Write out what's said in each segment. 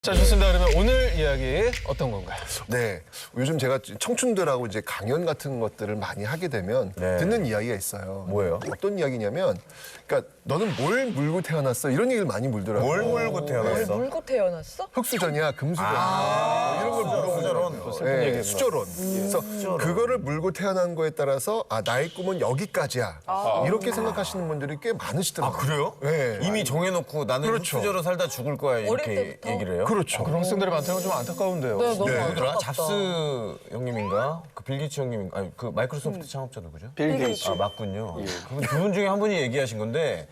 자, 좋습니다. 그러면 오늘 이야기 어떤 건가요? 네, 요즘 제가 청춘들하고 이제 강연 같은 것들을 많이 하게 되면 듣는 이야기가 있어요. 뭐예요? 어떤 이야기냐면, 그러니까 너는 뭘 물고 태어났어? 이런 얘기를 많이 물더라고요. 뭘 물고 뭘 태어났어? 물고 태어났어? 흑수저냐, 금수저냐, 이런 걸 물어보더라고요. 네, 수저론. 그래서 그거를 물고 태어난 거에 따라서 나의 꿈은 여기까지야. 이렇게 생각하시는 분들이 꽤 많으시더라고요. 그래요? 네. 이미 정해놓고 나는 그렇죠. 흑수저로 살다 죽을 거야 어릴 이렇게 때부터? 얘기를 해요? 그렇죠. 그런 학생들이 많다는 건 좀 안타까운데요. 네, 너무 누구더라? 안타깝다. 잡스 형님인가? 그 빌 게이츠 형님, 아니 그 마이크로소프트 창업자 누구죠? 빌 게이츠. 아 맞군요. 그분 중에 한 분이 얘기하신 건데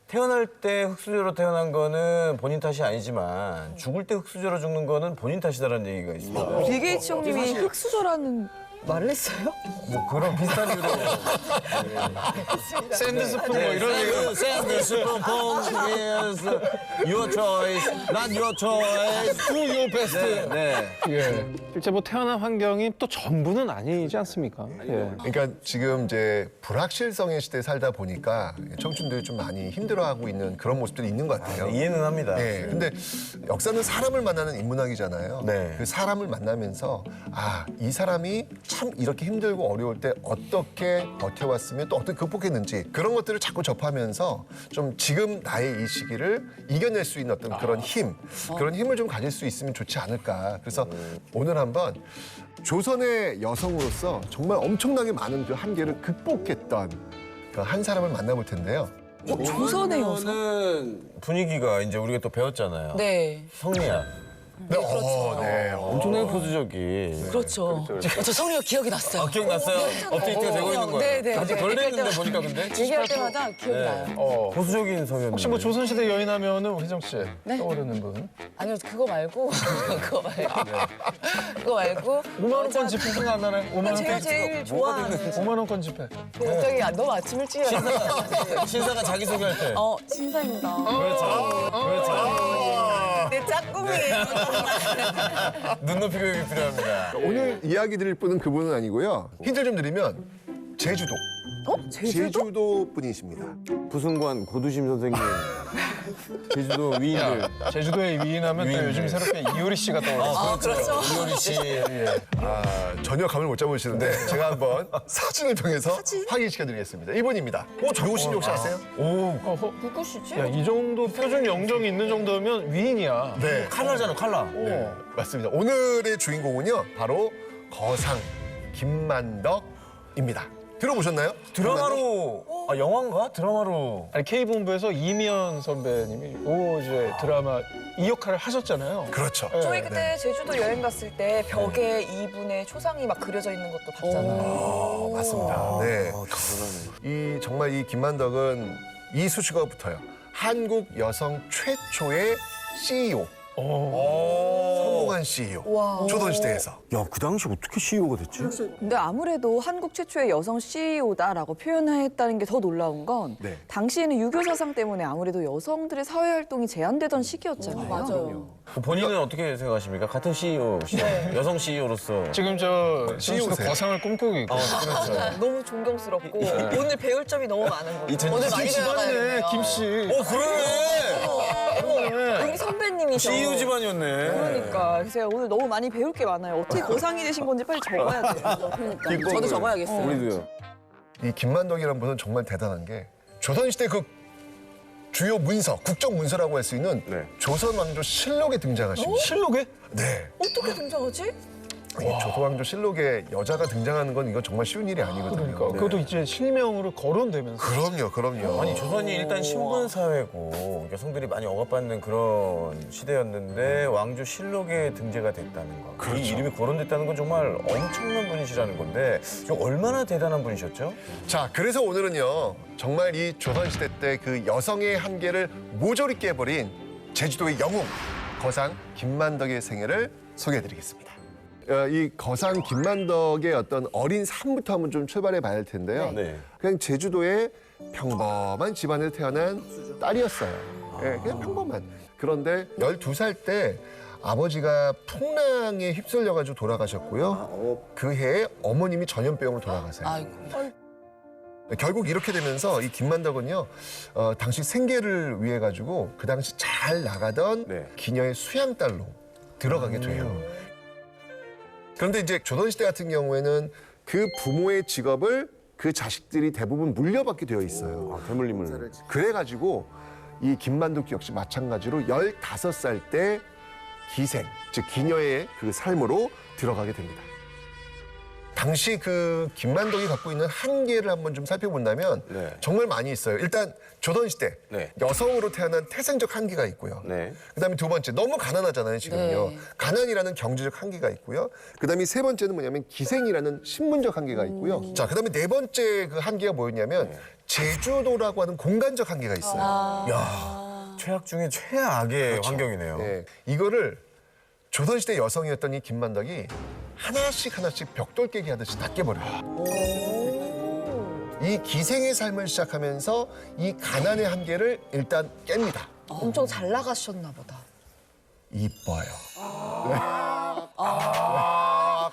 태어날 때 흑수저로 태어난 거는 본인 탓이 아니지만 죽을 때 흑수저로 죽는 거는 본인 탓이다라는 얘기가 있어요. 빌 게이츠 형님이 흑수저라는 말을 했어요? 뭐 그런 비슷한 이유로 샌드스푼 뭐 이런 얘기. 샌드스푼 is your choice, not your choice. Do your best. 네. 예. 실제 뭐 태어난 환경이 또 전부는 아니지 않습니까? 예. 그러니까 지금 이제 불확실성의 시대에 살다 보니까 청춘들이 좀 많이 힘들어하고 있는 그런 모습들이 있는 것 같아요. 이해는 합니다. 네, 근데 역사는 사람을 만나는 인문학이잖아요. 네. 그 사람을 만나면서 이 사람이 참 이렇게 힘들고 어려울 때 어떻게 버텨왔으면 또 어떻게 극복했는지 그런 것들을 자꾸 접하면서 좀 지금 나의 이 시기를 이겨낼 수 있는 어떤 그런 그런 힘을 좀 가질 수 있으면 좋지 않을까. 그래서 오늘 한번 조선의 여성으로서 정말 엄청나게 많은 그 한계를 극복했던 그 한 사람을 만나볼 텐데요. 조선의 여성? 저는 분위기가 이제 우리가 또 배웠잖아요. 네. 성리학. 네, 네. 엄청나게 포즈적이. 그렇죠. 저 성리가 기억이 났어요. 기억났어요? 업데이트가 되고 있는 거예요? 네, 네. 아직 덜 됐는데 보니까 근데? 얘기할 때마다 기억이 나요. 보수적인 성향. 혹시 뭐 조선시대 여인 하면은 휘정 씨 네? 떠오르는 분? 아니요, 그거 말고 그거 말고 5만 원권 집회 생각 안 나나요? 5만 제가 원권 제일 좋아하는 5만 원권 집회. 갑자기 너무 아침 일찍 일어나서 신사가 자기소개할 때. 신사입니다. 그렇죠. 내 짝꿍이에요. 눈높이 교육이 필요합니다. 오늘 이야기 드릴 분은 그분은 아니고요. 힌트 좀 드리면 제주도. 제주도 분이십니다. 부승관 고두심 선생님. 제주도 위인들. 제주도의 위인하면 또 위인들. 요즘 새롭게 이효리 씨가 떠올랐어요. 그렇죠. 이효리 씨. 전혀 감을 못 잡으시는데 제가 한번 사진을 통해서 확인시켜드리겠습니다. 이분입니다. 누구신지 혹시 아세요? 누구시지? 야, 이 정도 표준 영정이 있는 정도면 위인이야. 네. 칼라잖아, 칼라. 맞습니다. 오늘의 주인공은요. 바로 거상 김만덕입니다. 들어보셨나요? 드라마로, 영화인가? 드라마로. 아니, K본부에서 이미연 선배님이 이제 드라마 이 역할을 하셨잖아요. 그렇죠. 저희 그때 제주도 여행 갔을 때 벽에 이분의 초상이 막 그려져 있는 것도 봤잖아요. 맞습니다. 네. 이 정말 이 김만덕은 이 수식어가 붙어요. 한국 여성 최초의 CEO. 성공한 CEO. 조선시대에서. 야, 그 당시 어떻게 CEO가 됐지? 근데 아무래도 한국 최초의 여성 CEO다라고 표현했다는 게 더 놀라운 건 네. 당시에는 유교 사상 때문에 아무래도 여성들의 사회 활동이 제한되던 시기였잖아요. 맞아요. 본인은 어떻게 생각하십니까? 같은 CEO, 여성 CEO로서. 지금 저 CEO세요. CEO세요. 거상을 꿈꾸고 있고. 그렇죠. 너무 존경스럽고 오늘 배울 점이 너무 많은 거예요. 오늘 많이 집안이네, 배워가야겠네요. 김 씨. 그러네! 우리 선배님이셔. CEO 집안이었네. 그러니까 그래서 오늘 너무 많이 배울 게 많아요. 어떻게 거상이 되신 건지 빨리 적어야 돼요. 그러니까 저도 적어야겠어요. 우리도요. 이 김만덕이라는 분은 정말 대단한 게 조선시대 그 주요 문서, 국정 문서라고 할 수 있는 조선 왕조 실록에 등장하십니다. 실록에? 네. 어떻게 등장하지? 이 조선 왕조 실록에 여자가 등장하는 건 이건 정말 쉬운 일이 아니거든요. 그러니까 네. 그것도 이제 실명으로 거론되면서. 그럼요. 아니 조선이 일단 신분 사회고 여성들이 많이 억압받는 그런 시대였는데 왕조 실록에 등재가 됐다는 거. 그렇죠. 이 이름이 거론됐다는 건 정말 엄청난 분이시라는 건데 이거 얼마나 대단한 분이셨죠? 자, 그래서 오늘은요. 정말 이 조선시대 때 그 여성의 한계를 모조리 깨버린 제주도의 영웅 거상 김만덕의 생애를 소개해드리겠습니다. 이 거상 김만덕의 어떤 어린 삶부터 한번 좀 출발해 봐야 할 텐데요. 네. 그냥 제주도의 평범한 집안에 태어난 딸이었어요. 예, 그냥 평범한. 그런데 12살 때 아버지가 풍랑에 휩쓸려가지고 돌아가셨고요. 그 해에 어머님이 전염병으로 돌아가세요. 아이고. 결국 이렇게 되면서 이 김만덕은요, 당시 생계를 위해 가지고 그 당시 잘 나가던 네. 기녀의 수양딸로 들어가게 돼요. 그런데 이제 조선시대 같은 경우에는 그 부모의 직업을 그 자식들이 대부분 물려받게 되어 있어요. 대물림을. 그래가지고 이 김만덕 역시 마찬가지로 15살 때 기생, 즉 기녀의 그 삶으로 들어가게 됩니다. 당시 그 김만덕이 갖고 있는 한계를 한번 좀 살펴본다면 네. 정말 많이 있어요. 일단 조선시대 네. 여성으로 태어난 태생적 한계가 있고요. 네. 그다음에 두 번째 너무 가난하잖아요 지금요. 네. 가난이라는 경제적 한계가 있고요. 그다음에 세 번째는 뭐냐면 기생이라는 신분적 한계가 있고요. 자 그다음에 네 번째 그 한계가 뭐였냐면 제주도라고 하는 공간적 한계가 있어요. 야, 최악 중에 최악의 환경이네요. 네. 이거를 조선시대 여성이었던 이 김만덕이 하나씩 벽돌 깨기 하듯이 다 깨버려요. 이 기생의 삶을 시작하면서 이 가난의 한계를 일단 깹니다. 엄청 잘 나가셨나 보다. 이뻐요.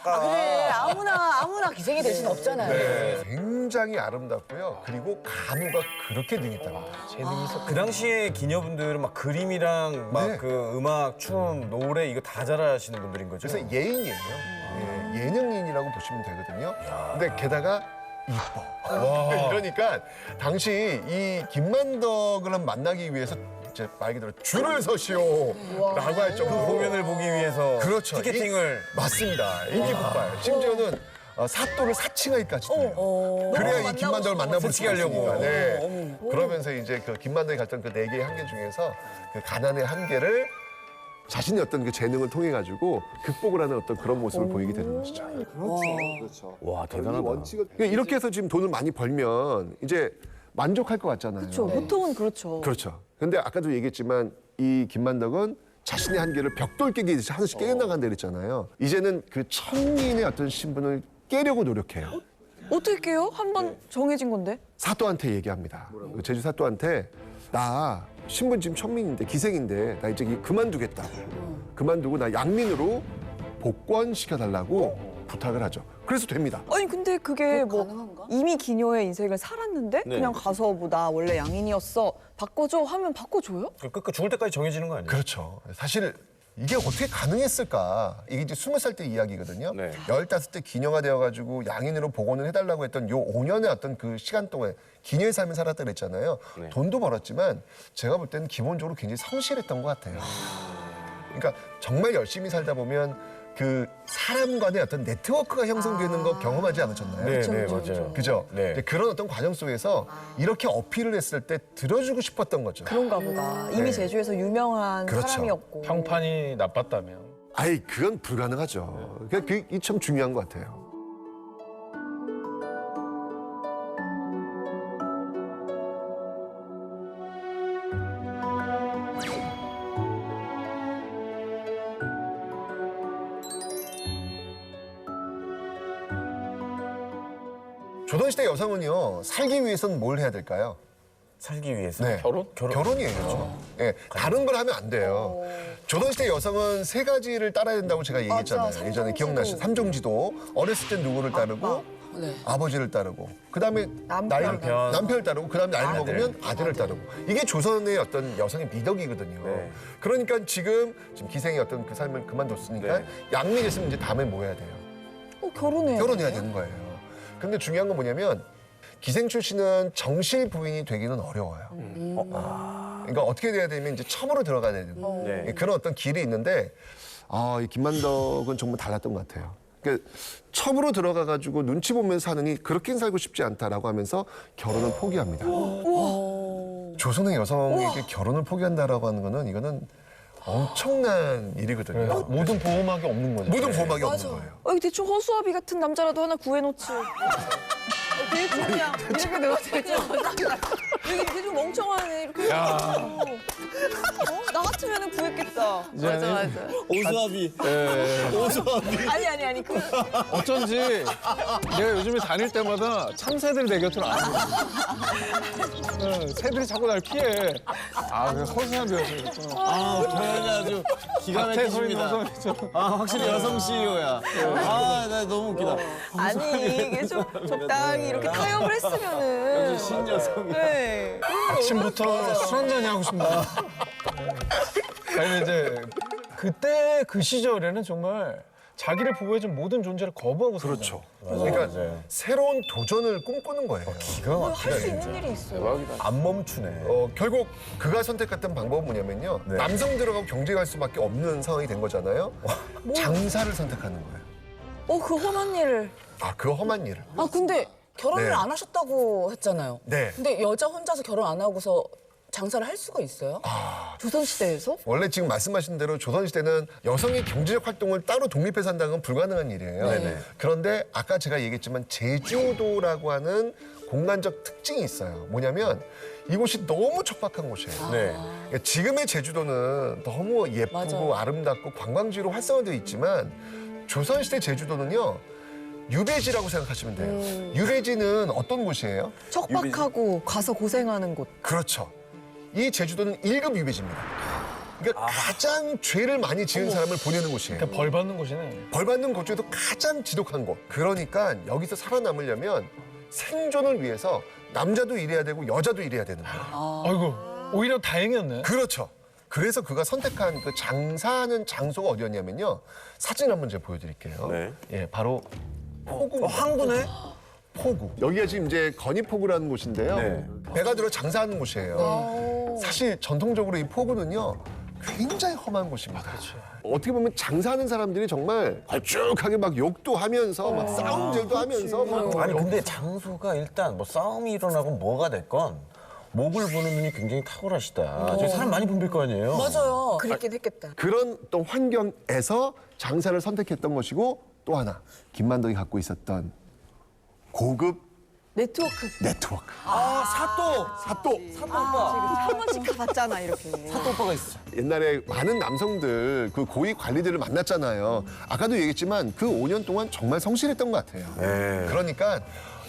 그래 아무나 기생이 될 수는 없잖아요. 굉장히 아름답고요. 그리고 가무가 그렇게 능했답니다. 재능이 있었. 그 당시에 기녀분들은 막 그림이랑 막 네. 그 음악, 춤, 노래 이거 다 잘하시는 분들인 거죠? 그래서 예인이에요. 예, 예능인이라고 보시면 되거든요. 근데 게다가 이뻐. 그러니까 당시 이 김만덕을 만나기 위해서 이제 말 그대로 줄을 서시오라고 할 정도로 공연을 보기 위해서 그렇죠. 티켓팅을 맞습니다. 인기 폭발. 심지어는 사또를 사칭하기까지 돼요. 그래야 이 김만덕을 만나볼 수가 하려고. 있으니까. 네. 그러면서 이제 그 김만덕이 갔던 그 네 개의 한계 중에서 그 가난의 한계를 자신의 어떤 그 재능을 통해 가지고 극복을 하는 어떤 그런 모습을 보이게 되는 것이죠. 그렇죠. 와 대단하다. 그러니까 이렇게 해서 지금 돈을 많이 벌면 이제 만족할 것 같잖아요. 그렇죠. 보통은 그렇죠. 그렇죠. 근데 아까도 얘기했지만 이 김만덕은 자신의 한계를 벽돌 깨기 하나씩 깨어나간다 그랬잖아요. 이제는 그 천민의 어떤 신분을 깨려고 노력해요. 어떻게 깨요? 한 번 정해진 건데. 사또한테 얘기합니다. 그 제주 사또한테 나 신분 지금 천민인데 기생인데 나 이제 그만두겠다고. 그만두고 나 양민으로 복권시켜달라고 부탁을 하죠. 그래서 됩니다. 아니 근데 그게 뭐 가능한가? 이미 기녀의 인생을 살았는데 네. 그냥 가서 뭐 나 원래 양인이었어 바꿔줘 하면 바꿔줘요? 끝까지 죽을 때까지 정해지는 거 아니에요? 그렇죠. 사실 이게 어떻게 가능했을까? 이게 이제 20살 때 이야기거든요. 네. 15때 기녀가 되어가지고 양인으로 복원을 해달라고 했던 요 5년의 어떤 그 시간 동안 기녀의 삶을 살았다 그랬잖아요. 네. 돈도 벌었지만 제가 볼 때는 기본적으로 굉장히 성실했던 것 같아요. 그러니까 정말 열심히 살다 보면 그 사람 간의 어떤 네트워크가 형성되는 거 경험하지 않으셨나요? 네, 네, 맞아요. 그죠? 네. 근데 그런 어떤 과정 속에서 이렇게 어필을 했을 때 들어주고 싶었던 거죠. 그런가 보다. 이미 제주에서 유명한 그렇죠. 사람이었고. 평판이 나빴다면. 아이, 그건 불가능하죠. 그게 참 중요한 것 같아요. 조선시대 여성은요, 살기 위해서는 뭘 해야 될까요? 살기 위해서 네. 결혼이에요. 예, 다른 걸 하면 안 돼요. 조선시대 여성은 세 가지를 따라야 된다고 제가 얘기했잖아요. 맞아, 예전에 기억나시죠? 삼종지도. 어렸을 땐 누구를 따르고 아버지를 따르고 그다음에 남편을 따르고 그다음에 나이를 아들. 먹으면 아들을 따르고 이게 조선의 어떤 여성의 미덕이거든요. 네. 그러니까 지금 기생의 어떤 그 삶을 그만뒀으니까 네. 양미됐으면 이제 다음에 뭐 해야 돼요? 결혼해요. 결혼해야 되는 거예요. 근데 중요한 건 뭐냐면 기생 출신은 정실 부인이 되기는 어려워요. 그러니까 어떻게 돼야 되면 이제 첩으로 들어가야 되는 네. 그런 어떤 길이 있는데 이 김만덕은 정말 달랐던 것 같아요. 그러니까 첩으로 들어가가지고 눈치 보면서 사느니 그렇게 살고 싶지 않다라고 하면서 결혼을 포기합니다. 조선의 여성에게 결혼을 포기한다라고 하는 거는 이거는 엄청난 일이거든요. 모든 보호막이 없는 거죠. 모든 보호막이 없는 거예요. 여기 대충 허수아비 같은 남자라도 하나 구해놓지. 대충 그냥 이렇게 내가 대충 여기 되게 멍청하네 이렇게. 나 같으면 구했겠다. 맞아, 맞아. 오수아비. 오수아비. 아니 그 어쩐지 내가 요즘에 다닐 때마다 참새들이 내 곁으로 안 와. 응, 새들이 자꾸 날 피해. 그 허수한 배우였어. 표현이 아주 기가 밭에 서 있는 막히십니다. 좀 확실히 여성 CEO야. 나 너무 웃기다. 아니 이게 좀 적당히 이렇게 타협을 했으면은. 신여성이. 네. 아침부터 술 한잔이 하고 싶다. 아니 이제 그때 그 시절에는 정말 자기를 보호해준 모든 존재를 거부하고 그렇죠. 살았어요. 그러니까 맞아요. 새로운 도전을 꿈꾸는 거예요. 기가 막히다. 할 수 있는 일이 있어요. 안 멈추네. 결국 그가 선택했던 방법은 뭐냐면요. 네. 남성 들어가고 경쟁할 수밖에 없는 상황이 된 거잖아요. 장사를 선택하는 거예요. 그 험한 일을. 그 험한 일을. 아 근데 결혼을 네. 안 하셨다고 했잖아요. 네. 근데 여자 혼자서 결혼 안 하고서 장사를 할 수가 있어요? 조선시대에서? 원래 지금 말씀하신 대로 조선시대는 여성이 경제적 활동을 따로 독립해서 한다는 건 불가능한 일이에요. 네네. 그런데 아까 제가 얘기했지만 제주도라고 하는 공간적 특징이 있어요. 뭐냐면 이곳이 너무 척박한 곳이에요. 네. 그러니까 지금의 제주도는 너무 예쁘고 맞아요. 아름답고 관광지로 활성화되어 있지만 조선시대 제주도는요. 유배지라고 생각하시면 돼요. 유배지는 어떤 곳이에요? 척박하고 가서 고생하는 곳. 그렇죠. 이 제주도는 1급 유배지입니다. 그러니까 가장 죄를 많이 지은 사람을 보내는 곳이에요. 그러니까 벌 받는 곳이네. 벌 받는 곳 중에도 가장 지독한 곳. 그러니까 여기서 살아남으려면 생존을 위해서 남자도 일해야 되고 여자도 일해야 되는 거예요. 아이고 오히려 다행이었네. 그렇죠. 그래서 그가 선택한 그 장사하는 장소가 어디였냐면요. 사진 한번 제가 보여드릴게요. 네. 예, 바로 포구. 항구네? 포구. 여기가 지금 이제 건의포구라는 곳인데요. 네. 배가 들어 장사하는 곳이에요. 사실 전통적으로 이 포구는요. 굉장히 험한 곳입니다. 어떻게 보면 장사하는 사람들이 정말 걸쭉하게 막 욕도 하면서 막 싸움질도 하면서 막 아니 근데 장소가 일단 뭐 싸움이 일어나고 뭐가 됐건 목을 보는 눈이 굉장히 탁월하시다. 저기 사람 많이 붐빌 거 아니에요? 맞아요. 그랬긴 했겠다. 그런 또 환경에서 장사를 선택했던 것이고 또 하나 김만덕이 갖고 있었던 고급 네트워크. 네트워크. 사또 사또. 오빠. 한 번씩 가봤잖아 이렇게. 사또 오빠가 있어. 옛날에 많은 남성들 그 고위 관리들을 만났잖아요. 아까도 얘기했지만 그 5년 동안 정말 성실했던 것 같아요. 네. 그러니까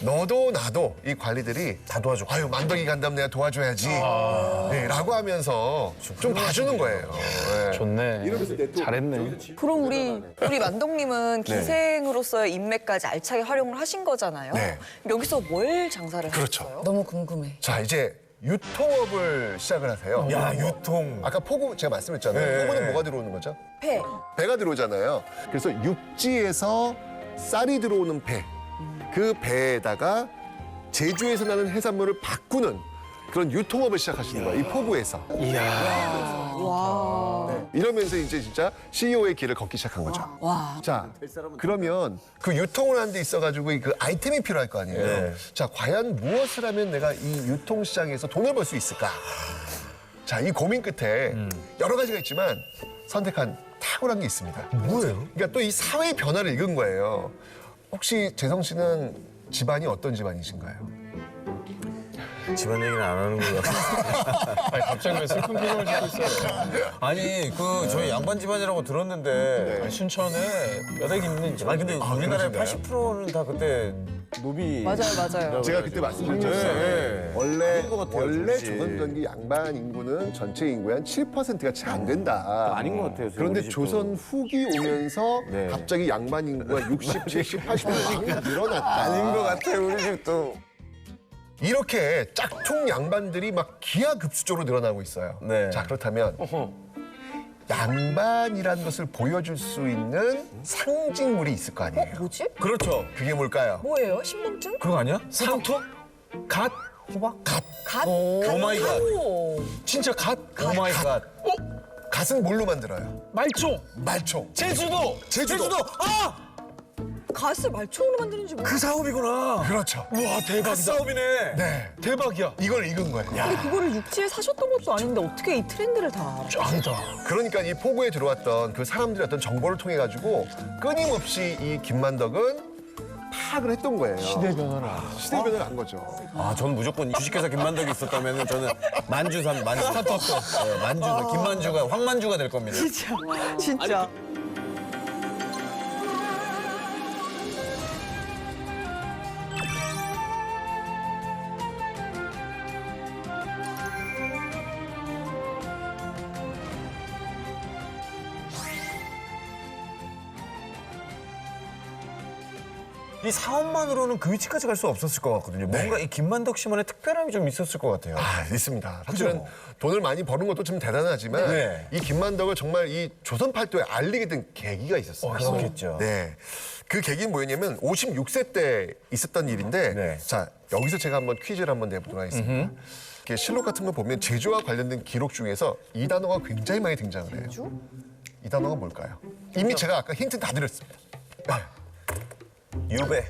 너도 나도 이 관리들이 다 도와줘. 아유 만덕이 간다면 내가 도와줘야지 네, 라고 하면서 좀 봐주는 거예요. 네. 좋네. 이러면서 네트워크. 잘했네. 그럼 우리 만덕님은 기생으로서의 인맥까지 알차게 활용을 하신 거잖아요. 네. 여기서 뭘 장사를 그렇죠. 하셨어요? 너무 궁금해. 자 이제 유통업을 시작을 하세요. 야 유통. 아까 포구 제가 말씀했잖아요. 네. 포구는 뭐가 들어오는 거죠? 배. 배가 들어오잖아요. 그래서 육지에서 쌀이 들어오는 배, 그 배에다가 제주에서 나는 해산물을 바꾸는 그런 유통업을 시작하시는 거예요. 이 포구에서. 와. 이러면서 이제 진짜 CEO의 길을 걷기 시작한 거죠. 와. 자, 그러면 그 유통을 하는 데 있어가지고 그 아이템이 필요할 거 아니에요. 네. 자, 과연 무엇을 하면 내가 이 유통시장에서 돈을 벌 수 있을까? 자, 이 고민 끝에 여러 가지가 있지만 선택한 탁월한 게 있습니다. 뭐예요? 그러니까 또 이 사회의 변화를 읽은 거예요. 혹시 재성 씨는 집안이 어떤 집안이신가요? 집안 얘기는 안 하는 것 같아요. 아니, 갑자기 왜 슬픈 표정을 짓고 있어요? 아니 저희 양반 집안이라고 들었는데. 아니, 순천에 뼈대기 있는 집. 아니 근데 우리나라의 그러신가요? 80%는 다 그때 노비. 맞아요. 제가 그때 말씀드렸잖아요. 네. 원래 그런 것 같아요, 원래 진짜. 조선 전기 양반 인구는 전체 인구의 한 7%가 채 안 된다. 아닌 것 같아요. 그런데 우리 집도. 조선 후기 오면서 네. 갑자기 양반 인구가 60, 70, 80%씩 늘어났다. 아닌 것 같아요 우리 집도. 이렇게 짝퉁 양반들이 막 기하급수적으로 늘어나고 있어요. 네. 자 그렇다면 양반이라는 것을 보여줄 수 있는 상징물이 있을 거 아니에요. 뭐지? 그렇죠. 그게 뭘까요? 뭐예요? 신분증? 그런 거 아니야? 상투? 갓? 호박? 갓? 오마이갓. 오. 진짜 갓? 오마이갓. 갓은 뭘로 만들어요? 말총! 말총. 제주도! 제주도. 아! 갓을 말총으로 만드는지 그 사업이구나. 그렇죠. 우와 대박이다. 사업이네. 네. 대박이야. 이걸 읽은 거예요. 근데 그거를 육지에 사셨던 것도 아닌데 어떻게 이 트렌드를 다 알아? 짱이다. 그러니까 이 포구에 들어왔던 그 사람들의 어떤 정보를 통해 가지고 끊임없이 이 김만덕은 파악을 했던 거예요. 시대 변화를 알아. 시대 변화를 안 거죠. 아, 저는 무조건 주식회사 김만덕이 있었다면 저는 만주산 만주. 네, 만주 김만주가 황만주가 될 겁니다. 진짜. 이 사업만으로는 그 위치까지 갈 수 없었을 것 같거든요. 뭔가 이 김만덕 씨만의 특별함이 좀 있었을 것 같아요. 아, 있습니다. 사실은 돈을 많이 버는 것도 좀 대단하지만 네. 이 김만덕을 정말 이 조선 팔도에 알리게 된 계기가 있었어요. 그렇겠죠. 네. 그 계기는 뭐였냐면 56세 때 있었던 일인데 네. 자, 여기서 제가 한번 퀴즈를 한번 내보도록 하겠습니다. 이렇게 실록 같은 거 보면 제주와 관련된 기록 중에서 이 단어가 굉장히 많이 등장을 해요. 이 단어가 뭘까요? 이미 제가 아까 힌트 다 드렸습니다. 네. 유배.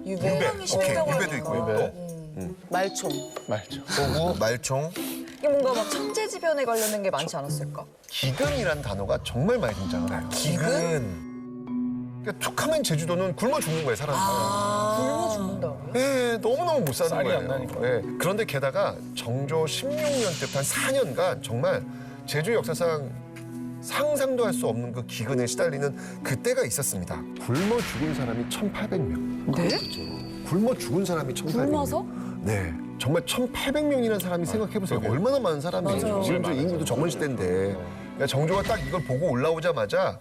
유배. 오케이, 유배도 있고요. 또 말총. 말죠. 호구, 말총. 이게 뭔가 막 천재지변에 관련된 게 많지 않았을까? 기근이라는 단어가 정말 많이 등장을 해요. 기근. 그러니까 툭하면 제주도는 굶어 죽는 거예요, 사람들. 굶어 죽는다고요? 예, 너무너무 못 사는 쌀이 거예요. 안 나니까. 예. 그런데 게다가 정조 16년 때부터 한 4년간 정말 제주 역사상 상상도 할 수 없는 그 기근에 시달리는 그때가 있었습니다. 굶어 죽은 사람이 1,800명. 네? 굶어 죽은 사람이 1,800명. 굶어서? 네. 정말 1,800명이라는 사람이 생각해보세요. 얼마나 많은 사람이에요. 지금 저 인구도 적은 시대인데. 그러니까 정조가 딱 이걸 보고 올라오자마자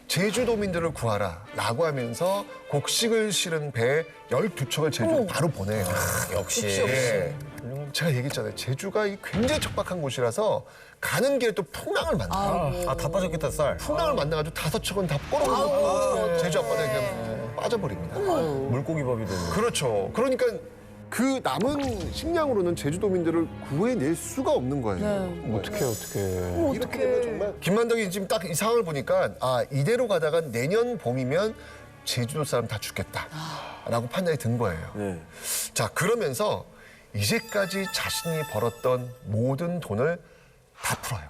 제주도민들을 구하라 라고 하면서 곡식을 실은 배 12척을 제주로 바로 보내요. 역시. 예. 제가 얘기했잖아요. 제주가 이 굉장히 척박한 곳이라서 가는 길에 또 풍랑을 만나요. 아, 다 빠졌겠다, 쌀. 풍랑을 만나가지고 5척은 다 꼬르륵 제주 앞바다에 그냥 빠져버립니다. 물고기 밥이 되는. 그렇죠. 그러니까 그 남은 식량으로는 제주도민들을 구해낼 수가 없는 거예요. 어떻게. 이렇게 되면 정말 김만덕이 지금 딱 이 상황을 보니까 아 이대로 가다가 내년 봄이면 제주도 사람 다 죽겠다라고 판단이 든 거예요. 자 그러면서 이제까지 자신이 벌었던 모든 돈을 다 풀어요.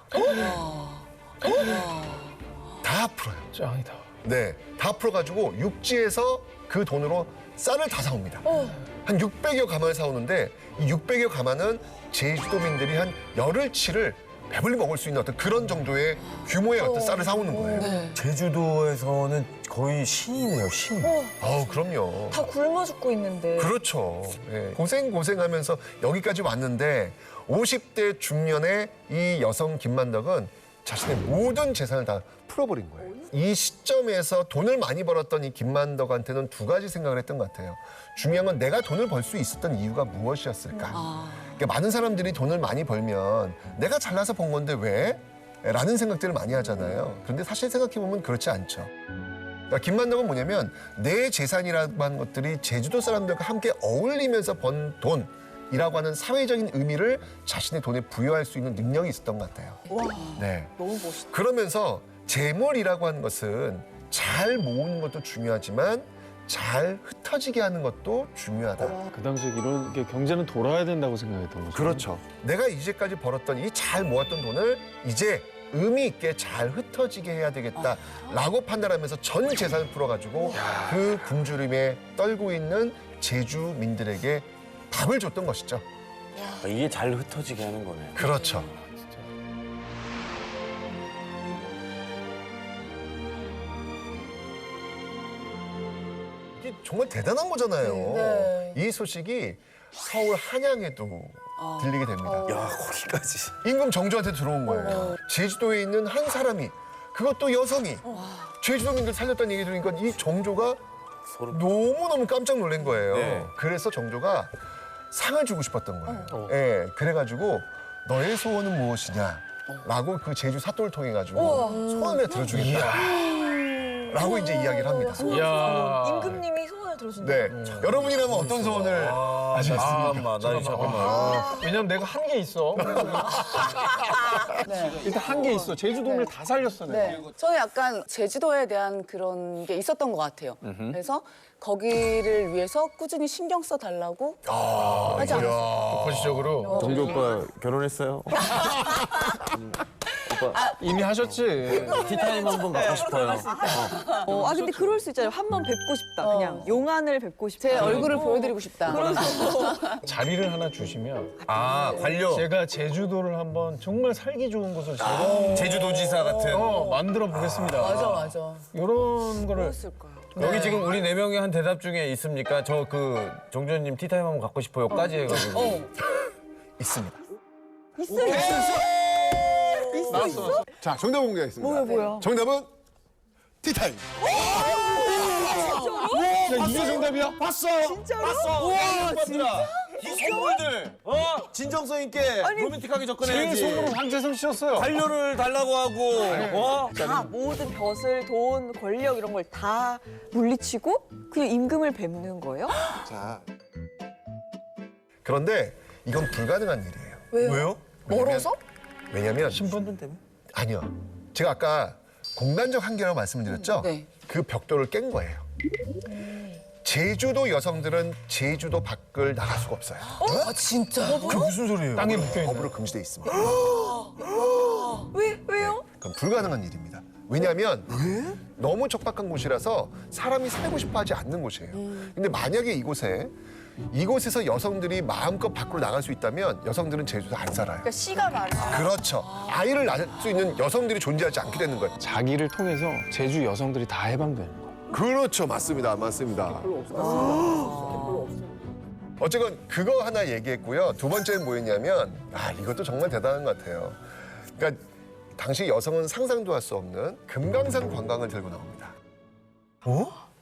다 풀어요. 짱이다. 네, 다 풀어가지고 육지에서 그 돈으로 쌀을 다 사옵니다. 한 600여 가마를 사오는데 이 600여 가마는 제주도민들이 한 열흘치를 배불리 먹을 수 있는 어떤 그런 정도의 규모의 어떤 쌀을 사오는 거예요. 제주도에서는 거의 신이네요, 신. 그럼요. 다 굶어 죽고 있는데. 그렇죠. 예. 고생하면서 여기까지 왔는데 50대 중년의 이 여성 김만덕은 자신의 모든 재산을 다 풀어버린 거예요. 이 시점에서 돈을 많이 벌었던 이 김만덕한테는 두 가지 생각을 했던 것 같아요. 중요한 건 내가 돈을 벌 수 있었던 이유가 무엇이었을까. 그러니까 많은 사람들이 돈을 많이 벌면 내가 잘나서 번 건데 왜? 라는 생각들을 많이 하잖아요. 그런데 사실 생각해보면 그렇지 않죠. 그러니까 김만덕은 뭐냐면 내 재산이라고 하는 것들이 제주도 사람들과 함께 어울리면서 번 돈이라고 하는 사회적인 의미를 자신의 돈에 부여할 수 있는 능력이 있었던 것 같아요. 와, 네. 너무 멋있다. 그러면서 재물이라고 하는 것은 잘 모으는 것도 중요하지만 잘 흩어지게 하는 것도 중요하다. 그 당시에 이런 게 경제는 돌아야 된다고 생각했던 거죠. 그렇죠. 내가 이제까지 벌었던 이 잘 모았던 돈을 이제 의미 있게 잘 흩어지게 해야 되겠다라고 판단하면서 전 재산을 풀어가지고 그 굶주림에 떨고 있는 제주민들에게 밥을 줬던 것이죠. 이게 잘 흩어지게 하는 거네. 그렇죠. 이게 정말 대단한 거잖아요. 네. 이 소식이 서울 한양에도 들리게 됩니다. 야, 거기까지. 임금 정조한테 들어온 거예요. 제주도에 있는 한 사람이 그것도 여성이 제주도민들 살렸다는 얘기 들으니까 이 정조가 소름. 너무너무 깜짝 놀란 거예요. 네. 그래서 정조가 상을 주고 싶었던 거예요. 예, 그래가지고 너의 소원은 무엇이냐? 라고 그 제주 사또를 통해 가지고 소원을 들어주겠다. 라고 이제 이야기를 합니다. 이야. 임금님이 소원을 들어준다. 네. 여러분이라면 어떤 소원을 하시겠습니까? 잠깐만. 왜냐면 내가 한 게 있어. 일단 한 게 있어. 제주도민을 다 살렸어, 내가. 네. 저는 약간 제주도에 대한 그런 게 있었던 것 같아요. 그래서 거기를 위해서 꾸준히 신경 써달라고 하지 않았어요. 거시적으로. 정조 오빠 결혼했어요? 이미 하셨지. 티타임 한번 갖고 싶어요. 근데 그럴 수 있잖아요. 한 번 뵙고 싶다. 그냥 용안을 뵙고 싶다. 제 얼굴을 보여드리고 싶다. 자리를 하나 주시면 아, 관료. 제가 제주도를 한번 정말 살기 좋은 곳을 제가 제주도지사 같은. 만들어 보겠습니다. 맞아. 이런 거를 여기 지금 우리 4명의 한 대답 중에 있습니까? 저 그 정준님 티타임 한번 갖고 싶어요까지 해가지고. 있습니다. 있어. 자, 정답 공개하겠습니다. 뭐야? 정답은 티타임. 야, 이게 정답이야? 진짜로? 이 선물들 진정성 있게 로맨틱하게 제일 접근해야지. 속으로 황재성 씨였어요. 관료를 달라고 하고 다 모든 벼슬, 돈, 권력 이런 걸 다 물리치고 그냥 임금을 뵙는 거예요? 자. 그런데 이건 불가능한 일이에요. 왜요? 멀어서? 왜냐면 신분들 때문에? 아니요. 제가 아까 공간적 한계라고 말씀드렸죠? 네. 그 벽돌을 깬 거예요. 제주도 여성들은 제주도 밖을 나갈 수가 없어요. 아 진짜? 그게 무슨 소리예요? 땅에 묶여 있는. 법으로 금지돼 있습니다. 왜요? 그건 불가능한 일입니다. 왜냐하면 너무 척박한 곳이라서 사람이 살고 싶어 하지 않는 곳이에요. 근데 만약에 이곳에서 여성들이 마음껏 밖으로 나갈 수 있다면 여성들은 제주도 안 살아요. 그러니까 씨가 많아. 그렇죠. 아이를 낳을 수 있는 여성들이 존재하지 않게 되는 거예요. 자기를 통해서 제주 여성들이 다 해방되는 거. 그렇죠. 맞습니다. 어쨌건 그거 하나 얘기했고요. 두 번째는 뭐였냐면 이것도 정말 대단한 것 같아요. 그러니까 당시 여성은 상상도 할 수 없는 금강산 관광을 들고 나옵니다.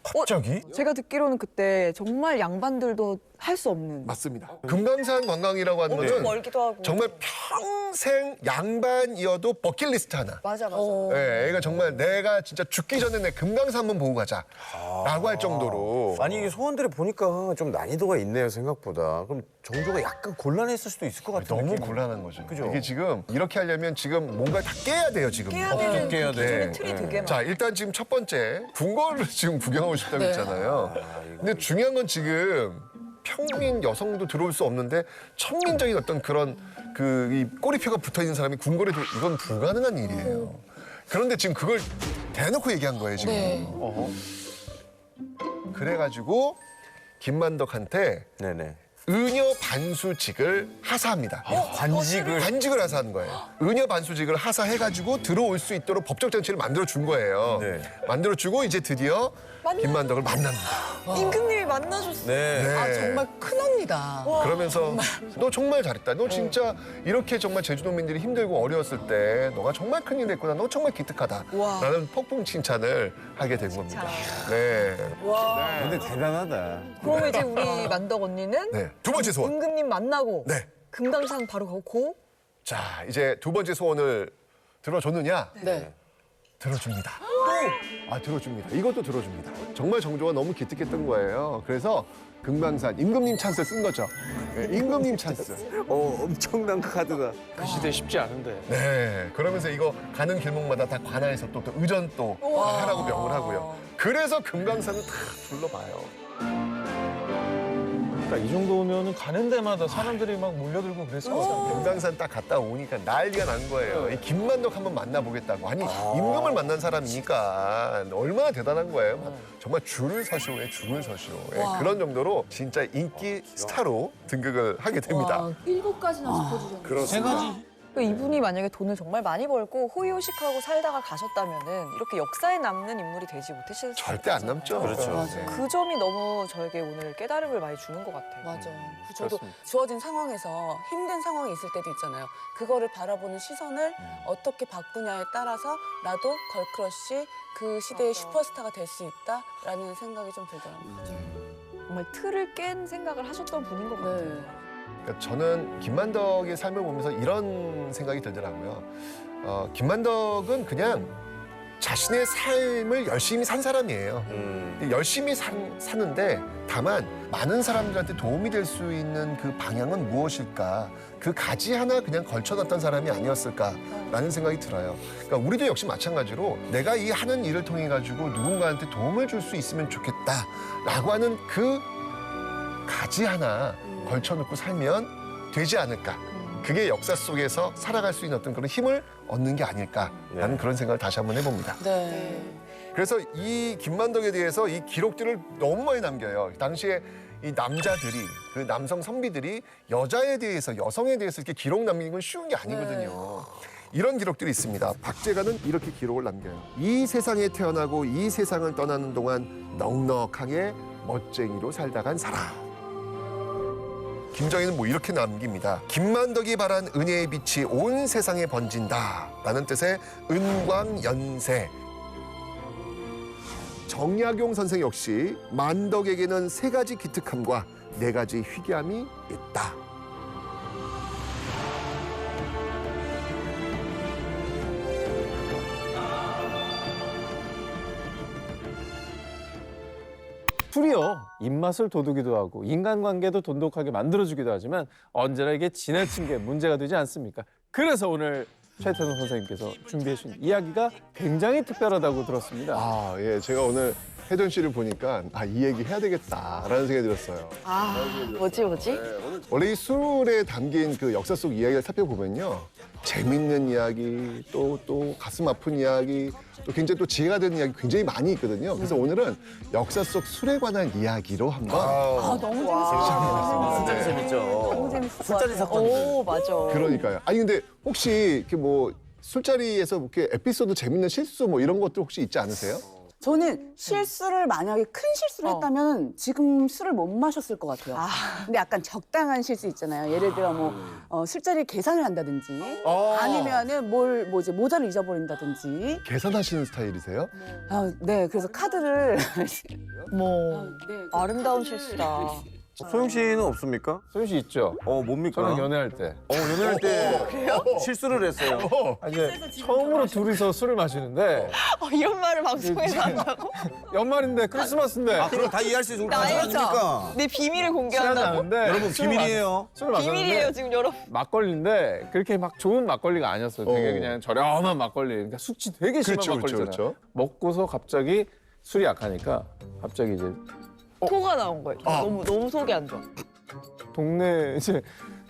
갑자기? 제가 듣기로는 그때 정말 양반들도 할 수 없는. 맞습니다. 금강산 관광이라고 하는 엄청 거는 멀기도 하고. 정말 평생 양반이어도 버킷리스트 하나. 맞아. 예, 얘가 정말 내가 진짜 죽기 전에 내 금강산 한번 보고 가자라고 할 정도로. 아니 이게 소원들을 보니까 좀 난이도가 있네요 생각보다. 그럼 정조가 약간 곤란했을 수도 있을 것 같아요. 너무 곤란한 거죠. 그죠? 이게 지금 이렇게 하려면 지금 뭔가 다 깨야 돼요 지금. 깨야 되는 깨야 돼. 기존의 틀이 되게 많아. 자 일단 지금 첫 번째 궁궐을 지금 구경하고 싶다고 했잖아요. 근데 중요한 건 지금 평민 여성도 들어올 수 없는데 천민적인 어떤 그런 이 꼬리표가 붙어 있는 사람이 궁궐에 이건 불가능한 일이에요. 그런데 지금 그걸 대놓고 얘기한 거예요 지금. 그래가지고 김만덕한테 네네. 의녀 반수직을 하사합니다. 관직을 하사한 거예요. 의녀 반수직을 하사해가지고 들어올 수 있도록 법적 장치를 만들어 준 거예요. 네. 만들어 주고 이제 드디어 김만덕을 만납니다. 임금님이 만나줬어. 네. 아 정말 큰 언니다. 그러면서 너 정말 잘했다. 너 진짜 이렇게 정말 제주도민들이 힘들고 어려웠을 때 너가 정말 큰일 했구나. 너 정말 기특하다. 와. 라는 폭풍 칭찬을 하게 된 겁니다. 네. 근데 대단하다. 그러면 이제 우리 만덕 언니는 네. 두 번째 소원. 임금님 만나고 네. 금강산 바로 가고 자, 이제 두 번째 소원을 들어줬느냐? 네. 들어줍니다. 들어줍니다. 이것도 들어줍니다. 정말 정조가 너무 기특했던 거예요. 그래서 금강산 임금님 찬스를 쓴 거죠. 네, 임금님 찬스. 엄청난 카드다. 그 시대 쉽지 않은데. 네. 그러면서 이거 가는 길목마다 다 관아에서 또 의전 또 하라고 명을 하고요. 그래서 금강산을 다 둘러봐요. 그러니까 이 정도면은 가는 데마다 사람들이 막 몰려들고 그랬을 것 같아요. 금강산 딱 갔다 오니까 난리가 난 거예요. 이 김만덕 한번 만나보겠다고. 아니 임금을 만난 사람이니까 얼마나 대단한 거예요. 정말 줄을 서시오에 줄을 서시오. 예, 그런 정도로 진짜 인기 스타로 등극을 하게 됩니다. 7가지나 짚어주셨네요. 세 가지. 그러니까 이분이 만약에 돈을 정말 많이 벌고 호의호식하고 살다가 가셨다면은 이렇게 역사에 남는 인물이 되지 못하실 수 절대 안 남죠. 그렇죠. 네. 그 점이 너무 저에게 오늘 깨달음을 많이 주는 것 같아요. 맞아. 저도 주어진 상황에서 힘든 상황이 있을 때도 있잖아요. 그거를 바라보는 시선을 어떻게 바꾸냐에 따라서 나도 걸크러쉬 그 시대의 슈퍼스타가 될 수 있다라는 생각이 좀 들더라고요. 정말 틀을 깬 생각을 하셨던 분인 것 같아요. 네. 그러니까 저는 김만덕의 삶을 보면서 이런 생각이 들더라고요. 김만덕은 그냥 자신의 삶을 열심히 산 사람이에요. 근데 열심히 사는데 다만 많은 사람들한테 도움이 될 수 있는 그 방향은 무엇일까? 그 가지 하나 그냥 걸쳐놨던 사람이 아니었을까라는 생각이 들어요. 그러니까 우리도 역시 마찬가지로 내가 이 하는 일을 통해 가지고 누군가한테 도움을 줄 수 있으면 좋겠다라고 하는 그 가지 하나 걸쳐놓고 살면 되지 않을까. 그게 역사 속에서 살아갈 수 있는 어떤 그런 힘을 얻는 게 아닐까라는 그런 생각을 다시 한번 해봅니다. 네. 그래서 이 김만덕에 대해서 이 기록들을 너무 많이 남겨요. 당시에 이 남자들이, 그 남성 선비들이 여자에 대해서, 여성에 대해서 이렇게 기록 남기는 건 쉬운 게 아니거든요. 이런 기록들이 있습니다. 박제가는 이렇게 기록을 남겨요. 이 세상에 태어나고 이 세상을 떠나는 동안 넉넉하게 멋쟁이로 살다 간 사람. 김정희는 뭐 이렇게 남깁니다. 김만덕이 발한 은혜의 빛이 온 세상에 번진다 라는 뜻의 은광연세. 정약용 선생 역시 만덕에게는 3가지 기특함과 4가지 희귀함이 있다. 술이요. 입맛을 돋우기도 하고 인간관계도 돈독하게 만들어주기도 하지만 언제나 이게 지나친 게 문제가 되지 않습니까? 그래서 오늘 최태성 선생님께서 준비해 주신 이야기가 굉장히 특별하다고 들었습니다. 아, 예. 제가 오늘 혜전 씨를 보니까 이 얘기 해야 되겠다라는 생각이 들었어요. 뭐지? 원래 이 술에 담긴 그 역사 속 이야기를 살펴보면요. 재밌는 이야기, 또 가슴 아픈 이야기, 또 굉장히 또 지혜가 되는 이야기 굉장히 많이 있거든요. 그래서 오늘은 역사 속 술에 관한 이야기로 한번 너무 재밌어요. 진짜 재밌죠. 너무 재밌을 것 술자리 같아요. 사건들. 오, 맞아. 그러니까요. 아니 근데 혹시 이렇게 뭐 술자리에서 이렇게 에피소드 재밌는 실수 뭐 이런 것도 혹시 있지 않으세요? 저는 실수를 만약에 큰 실수를 했다면 지금 술을 못 마셨을 것 같아요. 근데 약간 적당한 실수 있잖아요. 예를 들어 뭐 술자리에 계산을 한다든지 아니면은 뭐지 모자를 잊어버린다든지. 계산하시는 스타일이세요? 네, 그래서 카드를 아름다운 실수다. 소영 씨는 없습니까? 소윤 씨 있죠? 뭡니까? 저랑 연애할 때. 연애할 때 실수를 했어요. 이제 처음으로 둘이서 술을 마시는데 이런 말을 방송에서 한다고? 연말인데 크리스마스인데 그럼 다 이해할 수 있는 정도 나의 아닙니까? 내 비밀을 시간이 공개한다고? 나는데 여러분 비밀이에요. 술을 마셨는데 비밀이에요 지금 여러분. 막걸리인데 그렇게 막 좋은 막걸리가 아니었어요. 되게 그냥 저렴한 막걸리. 그러니까 숙취 되게 심한 그렇죠, 막걸리잖아요. 그렇죠. 먹고서 갑자기 술이 약하니까 갑자기 이제 코가 나온 거예요. 너무 속이 안 좋아. 동네 이제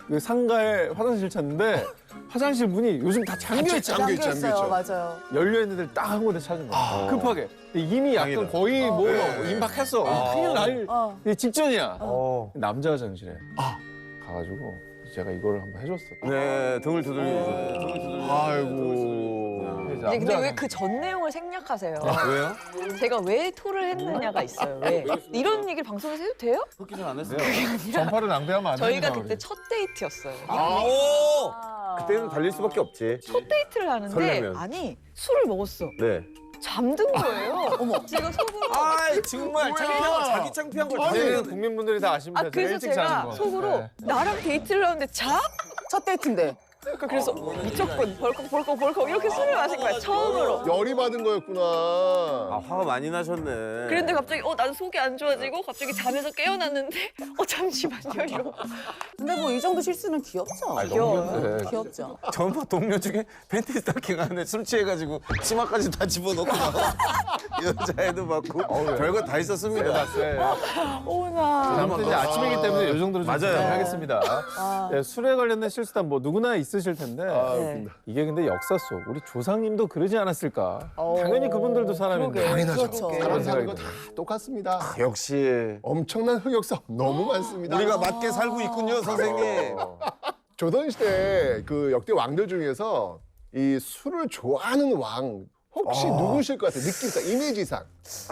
그 상가에 화장실 찾는데 화장실 문이 요즘 다 잠겨 있잖아요. 잠겨 있죠. 맞아요. 열려 있는 데를 딱 한 군데 찾은 거야. 급하게. 근데 이미 약간 다행이다. 거의 뭐 임박했어. 큰일 날 직전이야. 남자 화장실에 가가지고 제가 이거를 한번 해줬어. 네, 등을 두들기죠. 아이고. 근데 왜 그 전 내용을 생략하세요? 왜요? 제가 왜 토를 했느냐가 있어요. 왜? 이런 얘기를 방송에서 해도 돼요? 그렇게 잘 안 했어요. 전파를 낭비하면 안 저희가 된다, 그때 우리. 첫 데이트였어요. 그때는 달릴 수밖에 없지. 첫 데이트를 하는데 설레면. 아니 술을 먹었어. 네. 잠든 거예요. 어머. 제가 속으로 정말 자기 창피한 걸 이제는 국민분들이 다 아십니다. 그래서 일찍 자는 제가 거. 속으로 네. 나랑 데이트를 하는데 자? 첫 데이트인데. 그래서 미쳤군. 벌컥 이렇게 술을 마신 거야. 처음으로. 열이 받은 거였구나. 화가 많이 나셨네. 그런데 갑자기 나는 속이 안 좋아지고 갑자기 잠에서 깨어났는데 잠시만요 이러고. 근데 뭐 이 정도 실수는 귀엽죠. 귀여워요. 귀엽죠. 전부 동료 중에 팬티 스타킹 안에 술 취해가지고 치마까지 다 집어넣고 여자애도 받고 별거 다 있었습니다. 아무튼 이제 아침이기 때문에 이 정도로 좀 맞아요. 하겠습니다. 네, 술에 관련된 실수담 뭐 누구나 있으실 텐데 웃긴다. 이게 근데 역사 속 우리 조상님도 그러지 않았을까? 당연히 그분들도 사람인데. 당연하죠. 그렇죠. 사람 사는 거 그러게. 다 똑같습니다. 역시 엄청난 흑역사 너무 많습니다. 우리가 맞게 살고 있군요, 선생님. 조선시대 그 역대 왕들 중에서 이 술을 좋아하는 왕 혹시 누구실 것 같아요? 느낌상, 이미지상.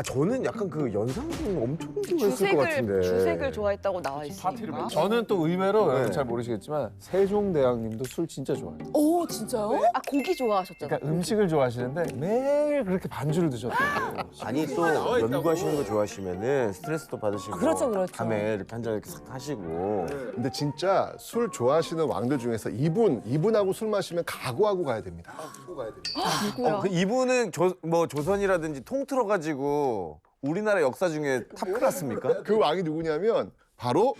저는 약간 그 연상군 엄청 좋아했을 것 같은데. 주색을 좋아했다고 나와 있으니까. 저는 또 의외로 여러분 잘 모르시겠지만 세종대왕님도 술 진짜 좋아해요. 오, 진짜요? 아 고기 좋아하셨잖아요. 그러니까 음식을 좋아하시는데 매일 그렇게 반주를 드셨대요. 아니 또 연구하시는 거 좋아하시면은 스트레스도 받으시고 그렇죠, 그렇죠. 밤에 이렇게 한 잔 이렇게 싹 하시고 근데 진짜 술 좋아하시는 왕들 중에서 이분하고 술 마시면 각오하고 가야 됩니다. 이분은 조선이라든지 통틀어 가지고 우리나라 역사 중에 탑 클래스입니까? 그 왕이 누구냐면 바로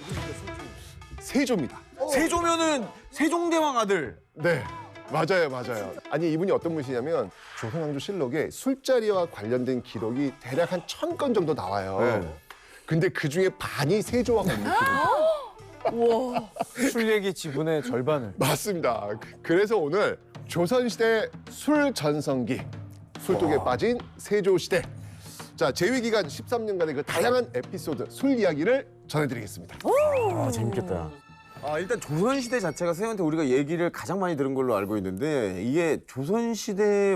세조입니다. 세조면은 세종대왕 아들. 네, 맞아요. 아니 이분이 어떤 분이시냐면 조선왕조실록에 술자리와 관련된 기록이 대략 한 1000건 정도 나와요. 네. 근데 그 중에 반이 세조왕 없는 기록이에요. 술 얘기 지분의 절반을. 맞습니다. 그래서 오늘 조선시대 술 전성기, 술독에 빠진 세조시대. 자, 재위기간 13년간의 그 다양한 에피소드, 술 이야기를 전해드리겠습니다. 아, 재밌겠다. 일단 조선시대 자체가 선생님한테 우리가 얘기를 가장 많이 들은 걸로 알고 있는데 이게 조선시대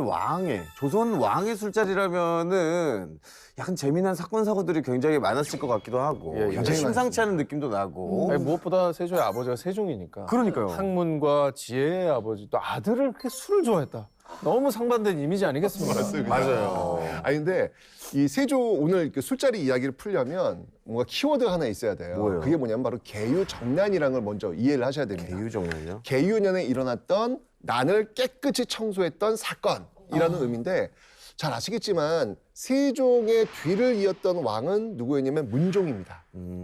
조선 왕의 술자리라면은 약간 재미난 사건 사고들이 굉장히 많았을 것 같기도 하고 예, 굉장히 심상치 않은 느낌도 나고 아니, 무엇보다 세조의 아버지가 세종이니까. 그러니까요. 학문과 지혜의 아버지 또 아들을 그렇게 술을 좋아했다. 너무 상반된 이미지 아니겠습니까? 맞아요. 아니 근데 이 세조 오늘 그 술자리 이야기를 풀려면 뭔가 키워드 하나 있어야 돼요. 뭐예요? 그게 뭐냐면 바로 계유정난이라는 걸 먼저 이해를 하셔야 됩니다. 대유정은요? 계유년에 일어났던 난을 깨끗이 청소했던 사건이라는 의미인데 잘 아시겠지만 세종의 뒤를 이었던 왕은 누구였냐면 문종입니다.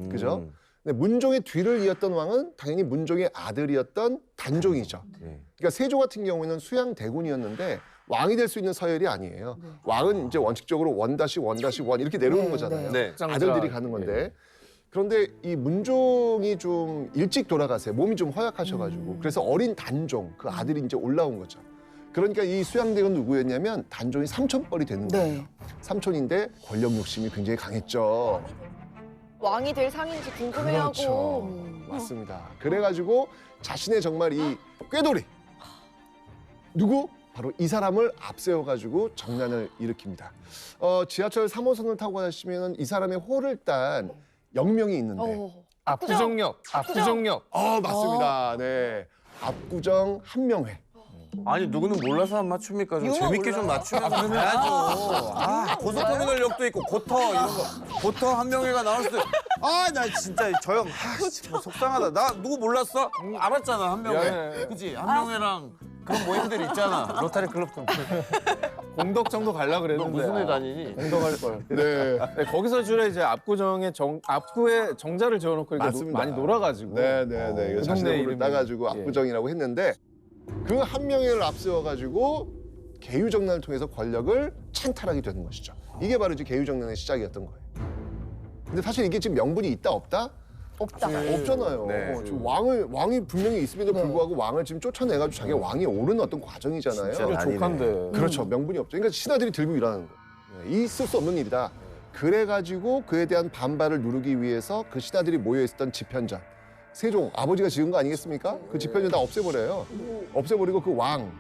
그죠? 근데 문종의 뒤를 이었던 왕은 당연히 문종의 아들이었던 단종이죠. 네. 그러니까 세조 같은 경우에는 수양대군이었는데 왕이 될 수 있는 서열이 아니에요. 왕은 이제 원칙적으로 원-원 이렇게 내려오는 거잖아요. 네. 아들들이 가는 건데. 그런데 이 문종이 좀 일찍 돌아가세요. 몸이 좀 허약하셔가지고. 그래서 어린 단종, 그 아들이 이제 올라온 거죠. 그러니까 이 수양대군 누구였냐면 단종이 삼촌뻘이 되는 거예요. 삼촌인데 권력 욕심이 굉장히 강했죠. 왕이 될 상인지 궁금해하고. 그렇죠. 맞습니다. 그래가지고 자신의 정말 이 꾀돌이 누구? 바로 이 사람을 앞세워가지고 정난을 일으킵니다. 지하철 3호선을 타고 가시면 이 사람의 호를 딴 영명이 있는데 압구정역. 맞습니다. 네. 압구정 한명회. 아니 누구는 몰라서 안 맞춥니까? 좀 재밌게 좀 맞추면서 가야죠. 고속터미널역도 있고 고터 이런 거. 고터 한명회가 나왔을 때 나 진짜 저 형 속상하다. 나 누구 몰랐어? 알았잖아 한명회. 미안해. 그치? 한명회랑 그런 모임들 있잖아. 로타리 클럽 좀. 공덕정도 갈라 너 그랬는데. 무슨 회 다니니? 공덕할 걸. 네. 네, 거기서 주로 이제 압구정에 압구에 정자를 지어놓고 이렇게 맞습니다. 많이 놀아가지고. 네네네. 그 동네 자신의 호를 이름이- 따가지고 예. 압구정이라고 했는데 그 한명회를 앞세워가지고 계유정난을 통해서 권력을 창탈하게 되는 것이죠. 이게 바로 이제 계유정난의 시작이었던 거예요. 근데 사실 이게 지금 명분이 있다 없다? 없다. 없잖아요. 네. 지금 왕이 분명히 있음에도 불구하고 왕을 지금 쫓아내가지고 자기가 왕이 오르는 어떤 과정이잖아요. 진짜 이거 족한데. 그렇죠. 명분이 없죠. 그러니까 신하들이 들고 일하는 거예요. 있을 수 없는 일이다. 그래가지고 그에 대한 반발을 누르기 위해서 그 신하들이 모여있었던 집현전. 세종, 아버지가 지은 거 아니겠습니까? 그 집현전 다 없애버려요. 없애버리고 그 왕,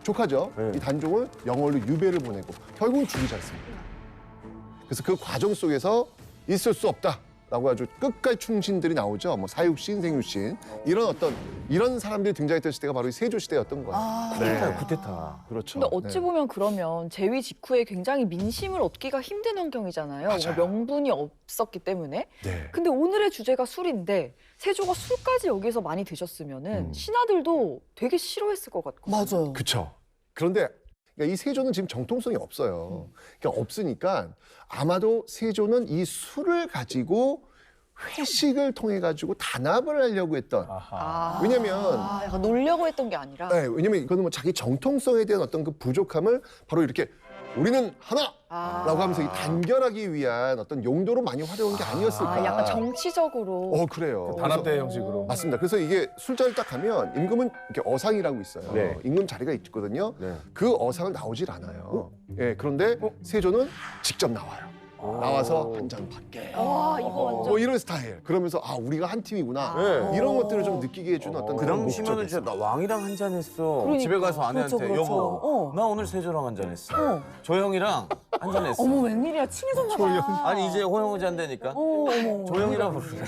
조카죠. 이 단종을 영월로 유배를 보내고 결국은 죽이지 않습니까? 그래서 그 과정 속에서 있을 수 없다. 라고 아주 끝까지 충신들이 나오죠. 뭐 사육신, 생육신 이런 사람들이 등장했던 시대가 바로 이 세조 시대였던 거예요. 네. 구테타. 그렇죠. 근데 어찌 네. 보면 그러면 재위 직후에 굉장히 민심을 얻기가 힘든 환경이잖아요. 맞아요. 명분이 없었기 때문에. 네. 근데 오늘의 주제가 술인데 세조가 술까지 여기서 많이 드셨으면은 신하들도 되게 싫어했을 것 같고. 맞아요. 그렇죠. 그런데 그러니까 이 세조는 지금 정통성이 없어요. 그러니까 없으니까 아마도 세조는 이 술을 가지고 회식을 통해 가지고 단합을 하려고 했던. 왜냐면 약간 놀려고 했던 게 아니라. 네, 왜냐면 이거는 뭐 자기 정통성에 대한 어떤 그 부족함을 바로 이렇게 우리는 하나라고 하면서 이 단결하기 위한 어떤 용도로 많이 활용한 게 아니었을까. 약간 정치적으로. 그래요. 단합대 형식으로. 맞습니다. 그래서 이게 술자리를 딱 가면 임금은 이렇게 어상이라고 있어요. 네. 임금 자리가 있거든요. 네. 그 어상을 나오질 않아요. 예, 그런데 세조는 직접 나와요. 나와서 한 잔 받게. 와, 이거 완전. 뭐 이런 스타일. 그러면서 우리가 한 팀이구나. 네. 이런 것들을 좀 느끼게 해주는 어떤 그 그런 당시면은 목적이 진짜 나 왕이랑 한 잔 했어. 그러니까. 집에 가서 아내한테 그렇죠, 그렇죠. 여보, 나 오늘 세조랑 한 잔 했어. 조 형이랑 한 잔 했어. 어머 웬일이야 친해졌나 봐. 아니 이제 호영 오지 한다니까. 어머. 조 형이라고 부르래.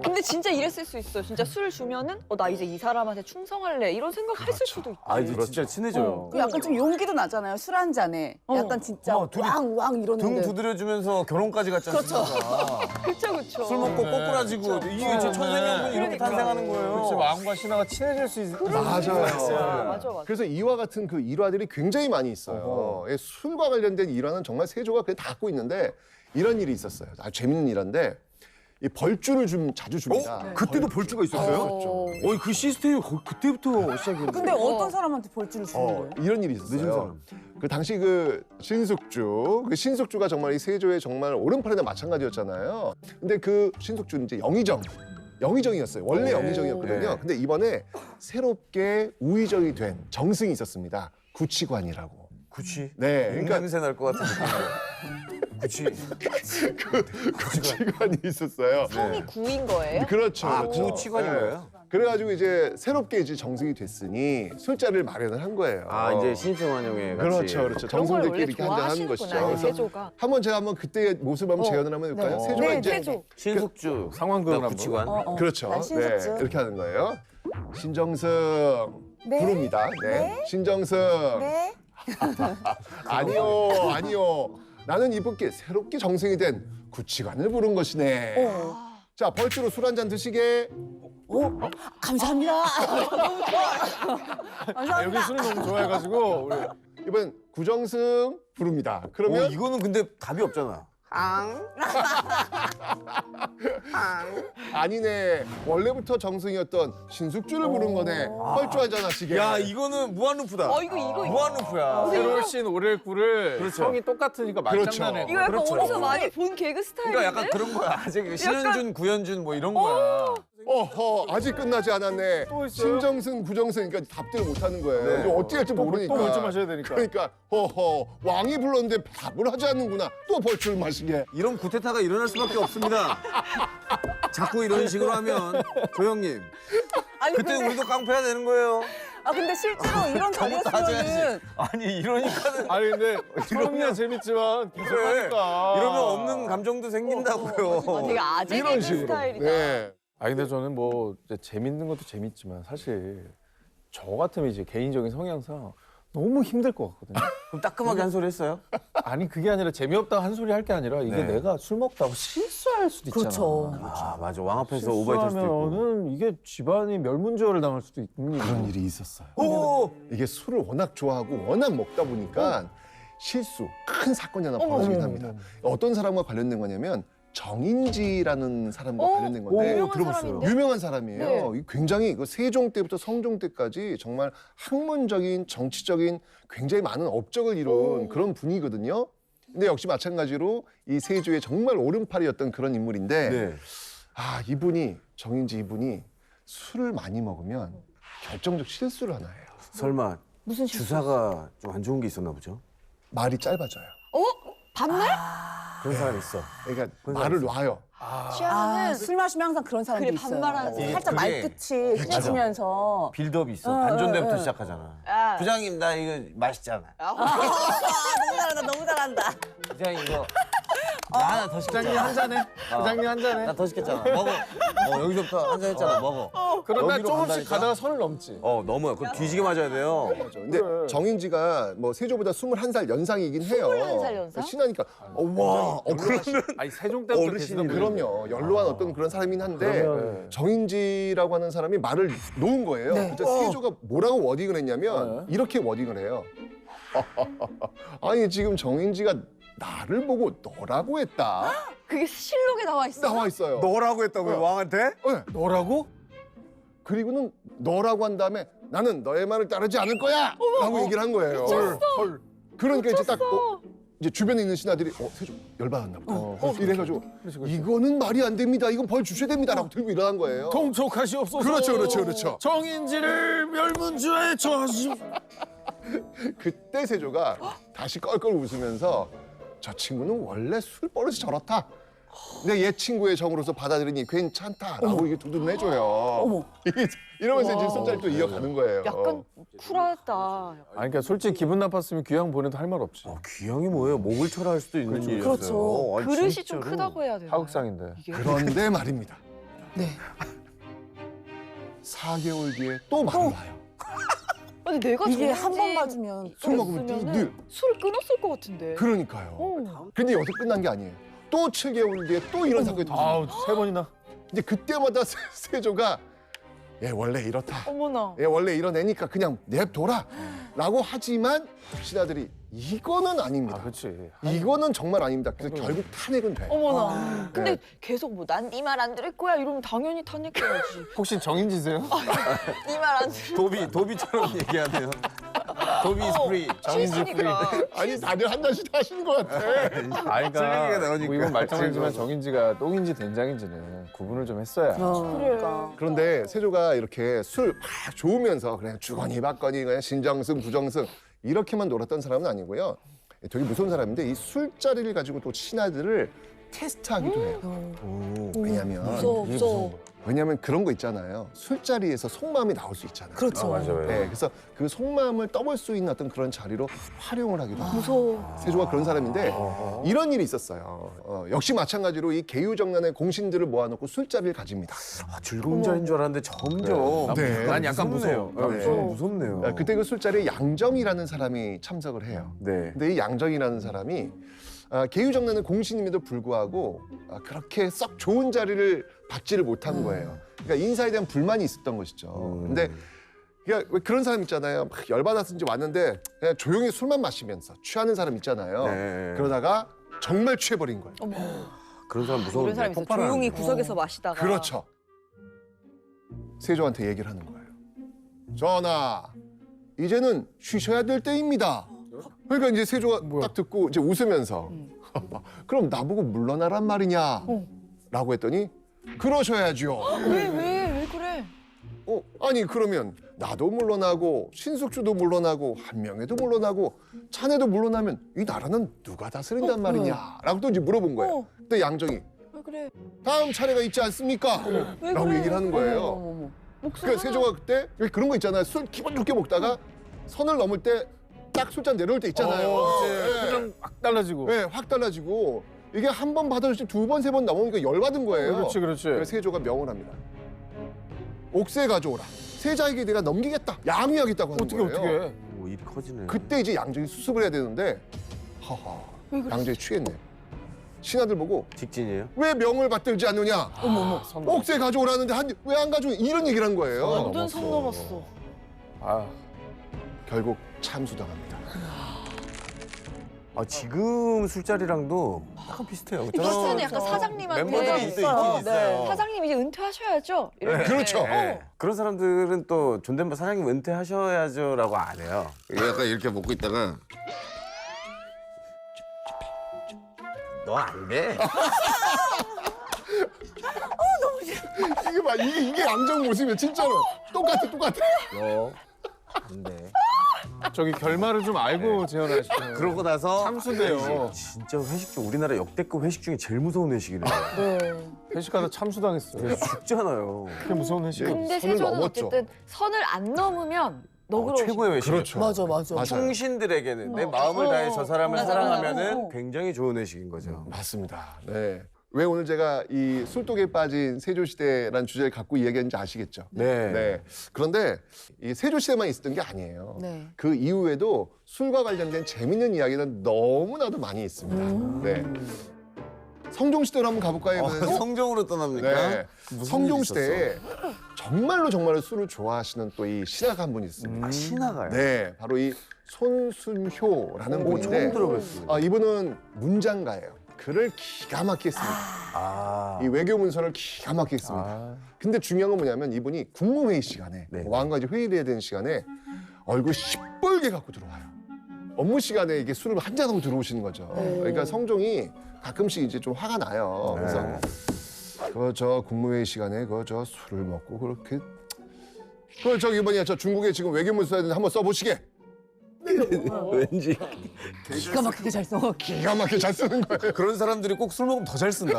근데 진짜 이랬을 수 있어요. 진짜 술을 주면은 나 이제 이 사람한테 충성할래 이런 생각했을 수도 있고. 아 이제 진짜 친해져요. 그 약간 좀 용기도 나잖아요. 술 한 잔에. 약간 진짜 둘이 왕 등 이러는데. 두드려주면서 결혼까지 갔지 않습니까? 그쵸 그쵸. 술 먹고 꼬꾸라지고 이게 저 천생연분이 이렇게 탄생하는 거예요. 그렇지, 마음과 신하가 친해질 수 있는. 맞아요. 맞아. 그래서 이와 같은 그 일화들이 굉장히 많이 있어요. 예, 술과 관련된 일화는 정말 세조가 그냥 다 갖고 있는데 이런 일이 있었어요. 아주 재밌는 일화인데 이 벌주를 좀 자주 줍니다. 그때도 벌주가 있었어요? 그 시스템이 그때부터 시작했는데. 근데 어떤 사람한테 벌주를 주는 거예요? 이런 일이 있었어요. 그 당시 그 신숙주가 정말 이 세조의 정말 오른팔이나 마찬가지였잖아요. 근데 그 신숙주는 이제 영의정 영의정이었어요. 원래 영의정이었거든요. 네. 근데 이번에 새롭게 우의정이 된 정승이 있었습니다. 구치관이라고. 구치. 네, 그러니까 냄새 날 것 같은 느낌. 구치. 구치관이 있었어요. 성이 구인 거예요? 그렇죠. 아, 그렇죠. 구치관인 네. 거예요? 그래가지고 이제 새롭게 이제 정승이 됐으니 술자리를 마련을 한 거예요. 아, 이제 신입생환영회 같이. 그렇죠, 그렇죠. 그런 걸 정승들끼리 원래 이렇게 한잔 하는 것이죠. 좋아하시는구나, 그래서 세조가. 한번 제가 그때의 모습 한번 재현을 한번 해볼까요? 네. 세조가 네, 이제 세조. 신숙주. 상황극을 한번. 구치관. 그렇죠. 난 신숙주. 네, 이렇게 하는 거예요. 신정승 네. 부릅니다. 네. 신정승. 네. 아니요. 나는 이분께 새롭게 정승이 된 구치관을 부른 것이네. 자, 벌주로 술 한 잔 드시게. 감사합니다. 아, 여기 술을 너무 좋아해가지고 우리 이번 구정승 부릅니다. 그러면 이거는 근데 답이 없잖아. 아니네. 원래부터 정승이었던 신숙주를 부른 거네. 벌주 한 잔 하시게. 야, 이거는 무한루프다. 이거. 무한루프야. 새로 신 오렐구를 그렇죠. 성이 똑같으니까 그렇죠. 말장난해. 이거 약간 그렇죠. 어디서 많이 본 개그 스타일인데? 그러니까 약간 그런 거야. 아직 신현준, 구현준 뭐 이런 거야. 어허, 아직 끝나지 않았네. 또 있어요? 신정승, 구정승, 그러니까 답들을 못 하는 거예요. 네. 이거 어떻게 할지 모르니까. 또 결정하셔야 되니까. 그러니까 허허, 왕이 불렀는데 답을 하지 않는구나. 또 벌주를 마시게. 이런 구태타가 일어날 수밖에 없습니다. 자꾸 이런 식으로 하면 조형님 아니 그때 근데, 우리도 깡패가 되는 거예요. 근데 실제로 이런 자리였으면은 아니 이러니까는 아니 근데 처음이야 재밌지만 계속 그래. 하니까. 이러면 없는 감정도 생긴다고요. 되게 아재 이런 개그 식으로. 스타일이다. 네. 아 근데 저는 뭐 이제 재밌는 것도 재밌지만 사실 저 같으면 이제 개인적인 성향상 너무 힘들 것 같거든요. 그럼 따끔하게 한 소리 했어요? 아니 그게 아니라 재미없다 한 소리 할 게 아니라 이게 네. 내가 술 먹다고 실수할 수도 있잖아. 그렇죠. 아 맞아. 왕 앞에서 오바이트 할 수도 있고. 실수하면은 이게 집안이 멸문지어를 당할 수도 있고. 그런 일이 있었어요. 오! 이게 술을 워낙 좋아하고 워낙 먹다 보니까 실수, 큰 사건이 하나 벌어지긴 합니다. 어떤 사람과 관련된 거냐면 정인지라는 사람과 관련된 건데 유명한 사람인데? 유명한 사람이에요. 이 굉장히 그 세종 때부터 성종 때까지 정말 학문적인 정치적인 굉장히 많은 업적을 이룬 그런 분이거든요. 근데 역시 마찬가지로 이 세조의 정말 오른팔이었던 그런 인물인데 네. 아 이분이 정인지 이분이 술을 많이 먹으면 결정적 실수를 하나 해요. 설마 무슨 실수? 주사가 좀 안 좋은 게 있었나 보죠? 말이 짧아져요. 밤날? 그런 사람 있어. 그러니까 말을 놔요. 취하면은 술 마시면 항상 그런 사람도 그래, 있어요. 반말하는 사람. 살짝 그게- 말끝이 휘치면서 빌드업이 있어. 반존대부터 시작하잖아. 야. 부장님 나 이거 맛있잖아. 너무 잘한다. 부장님 이거 나 하나 더 시켰잖아. 부장님 한 잔해. 부장님 한 잔해. 나 더 시켰잖아. 먹어. 여기서부터 한 잔 했잖아. 먹어. 그러다 여기로 조금씩 간다니까? 가다가 선을 넘지. 넘어요. 그럼 뒤지게 맞아야 돼요. 근데 정인지가 뭐 세조보다 21살 연상이긴 해요. 21살 연상? 신하니까 와, 그러면 아니 세종 때부터 어르신이네. 계시던 분이에요. 그럼요. 연로한 어떤 그런 사람이긴 한데 그러면- 정인지라고 하는 사람이 말을 놓은 거예요. 그래서 세조가 뭐라고 워딩을 했냐면 이렇게 워딩을 해요. 아니 지금 정인지가 나를 보고 너라고 했다. 그게 실록에 나와 있어. 나와 있어요. 너라고 했다고요? 왕한테? 네. 너라고? 그리고는 너라고 한 다음에 나는 너의 말을 따르지 않을 거야! 라고 얘기를 한 거예요. 헐. 그러니까 이제 딱 이제 주변에 있는 신하들이 세조 열받았나 보다. 이래가지고 이거는 말이 안 됩니다. 이건 벌 주셔야 됩니다. 라고 들고 일어난 거예요. 통촉하시옵소서. 그렇죠. 정인지를 멸문지어에 처하시오. 그때 세조가 다시 껄껄 웃으면서 저 친구는 원래 술 버릇이 저렇다. 근데 얘 친구의 정으로서 받아들이니 괜찮다라고 이게 두둔해줘요. 이러면서 이제 술자리 또 이어가는 거예요. 약간 쿨하다. 아니 그러니까 솔직히 기분 나빴으면 귀양 보내도 할 말 없지. 귀향이 뭐예요? 목을 쳐라 할 수도 있는 일이었어요. 그렇죠. 아니, 그릇이 진짜로. 좀 크다고 해야 되나? 하극상인데. 그런데 말입니다. 네. 4개월 뒤에 또 말을 놔요. 아니 내가 이게 정인지 한 번 맞으면 술 먹으면 였으면은 늘. 술을 끊었을 것 같은데. 그러니까요. 근데 여기서 끝난 게 아니에요. 또 7개월 뒤에 또 이런 사건이 터집니다. 아우 세 번이나. 이제 그때마다 세조가 얘 원래 이렇다. 어머나. 얘 원래 이런 애니까 그냥 냅둬라. 라고 하지만 신하들이 이거는 아닙니다. 아 그렇지. 이거는 정말 아닙니다. 그래서 결국 탄핵은 돼요. 어머나. 근데 네. 계속 뭐 난 네 말 안 들을 거야 이러면 당연히 탄핵해야지. 혹시 정인지세요? 네 말 안 들을 도비처럼 얘기하네요. 도비 스프리. 정인지 프리. 아니 다들 한 잔씩 다 하시는 것 같아. 아이가 쓰레기가 나오니까. 뭐 이건 말장난이지만 즐거워서. 정인지가 똥인지 된장인지는 구분을 좀 했어야. 그런데 세조가 이렇게 술 막 좋으면서 그냥 주거니 받거니 그냥 신정승 부정승 이렇게만 놀았던 사람은 아니고요. 되게 무서운 사람인데 이 술자리를 가지고 또 신하들을 테스트하기도 해요. 왜냐하면 그런 거 있잖아요. 술자리에서 속마음이 나올 수 있잖아요. 그렇죠. 맞아요. 네, 그래서 그 속마음을 떠볼 수 있는 어떤 그런 자리로 활용을 하기도 합니다. 무서워. 세조가 그런 사람인데 이런 일이 있었어요. 역시 마찬가지로 이 계유정난의 공신들을 모아놓고 술자리를 가집니다. 즐거운 자리인 줄 알았는데 점점. 네. 난 약간 무서워요. 네. 저는 무섭네요. 그때 그 술자리에 양정이라는 사람이 참석을 해요. 네. 근데 이 양정이라는 사람이 계유정난의 공신임에도 불구하고 그렇게 썩 좋은 자리를 받지를 못한 거예요. 그러니까 인사에 대한 불만이 있었던 것이죠. 근데 그러니까 왜 그런 사람 있잖아요. 막 열받았는지 왔는데 그냥 조용히 술만 마시면서 취하는 사람 있잖아요. 네. 그러다가 정말 취해버린 거예요. 그런 사람 무서운데. 이런 사람 있어. 조용히 구석에서 마시다가. 그렇죠. 세조한테 얘기를 하는 거예요. 전하, 이제는 쉬셔야 될 때입니다. 그러니까 이제 세조가 딱 듣고 이제 웃으면서 그럼 나보고 물러나란 말이냐? 라고 했더니 그러셔야죠. 왜 그래? 아니 그러면 나도 물러나고 신숙주도 물러나고 한명회도 물러나고 찬해도 물러나면 이 나라는 누가 다스린단 말이냐? 라고 또 이제 물어본 거예요. 근데 양정이 왜 그래? 다음 차례가 있지 않습니까? 라고 얘기를 하는 거예요. 그러니까 세조가 그때 왜 그런 거 있잖아요. 술 기분 좋게 먹다가 선을 넘을 때 딱 술잔 내려올 때 있잖아요. 네. 표정 확 달라지고. 네, 확 달라지고 이게 한 번 받아줬지 두 번, 세 번 넘으니까 열받은 거예요. 그렇지, 그렇지. 그래서 세조가 명을 합니다. 옥새 가져오라. 세자에게 내가 넘기겠다. 양위하겠다고 하는 어떻게 거예요. 어떻게? 오, 일이 커지네. 그때 이제 양정이 수습을 해야 되는데 하하, 양정이 취했네. 신하들 보고 직진이에요? 왜 명을 받들지 않느냐? 옥새 가져오라는데 왜 안 가져오냐? 이런 얘기를 한 거예요. 모든 선 넘었어. 아, 결국 참수당합니다. 지금 술자리랑도 약간 비슷해요. 비슷하네. 약간 사장님한테. 멤버들이 있긴 있어요. 사장님 이제 은퇴하셔야죠. 이렇게. 그렇죠. 네. 그런 사람들은 또 존댓말 사장님 은퇴하셔야죠라고 안 해요. 약간 이렇게 먹고 있다가 너 안 돼. 이게 봐, 이게 양정 모습이야 진짜로. 똑같아. 너 안 돼. 저기 결말을 좀 알고 재현하시죠. 그러고 나서 참수돼요. 진짜 회식 중 우리나라 역대급 회식 중에 제일 무서운 회식이래요. 회식하다 참수당했어요. 죽잖아요. 그게 무서운 회식. 근데 선을 세조는 넘었죠. 어쨌든 선을 안 넘으면 너그러워. 최고의 회식. 그렇죠. 맞아. 맞아요. 충신들에게는 내 마음을 다해 저 사람을 맞아, 사랑하면은 맞아. 굉장히 좋은 회식인 거죠. 맞습니다. 네. 왜 오늘 제가 이 술독에 빠진 세조시대라는 주제를 갖고 이야기했는지 아시겠죠? 네. 그런데 이 세조시대만 있었던 게 아니에요. 네. 그 이후에도 술과 관련된 재밌는 이야기는 너무나도 많이 있습니다. 네. 성종시대로 한번 가볼까요? 이번에는? 성적으로 떠납니까? 네. 무슨 성종시대에 정말로 술을 좋아하시는 또 이 신하가 한 분이 있습니다. 신하가요? 네, 바로 이 손순효라는 분인데 처음 들어봤어요. 이분은 문장가예요. 글을 기가 막히게 씁니다. 이 외교 문서를 기가 막히게 씁니다. 근데 중요한 건 뭐냐면 이분이 국무회의 시간에 네. 왕과 이제 회의를 해야 되는 시간에 얼굴 시뻘게 갖고 들어와요. 업무 시간에 이게 술을 한 잔하고 들어오시는 거죠. 그러니까 성종이 가끔씩 이제 좀 화가 나요. 그래서 저 국무회의 시간에 저 술을 먹고 그렇게 저기 뭐냐 저 중국에 지금 외교문서 한번 써보시게. 왠지 기가 막히게 잘 써. 기가 막히게 잘 쓰는 거예요. 그런 사람들이 꼭 술 먹으면 더 잘 쓴다.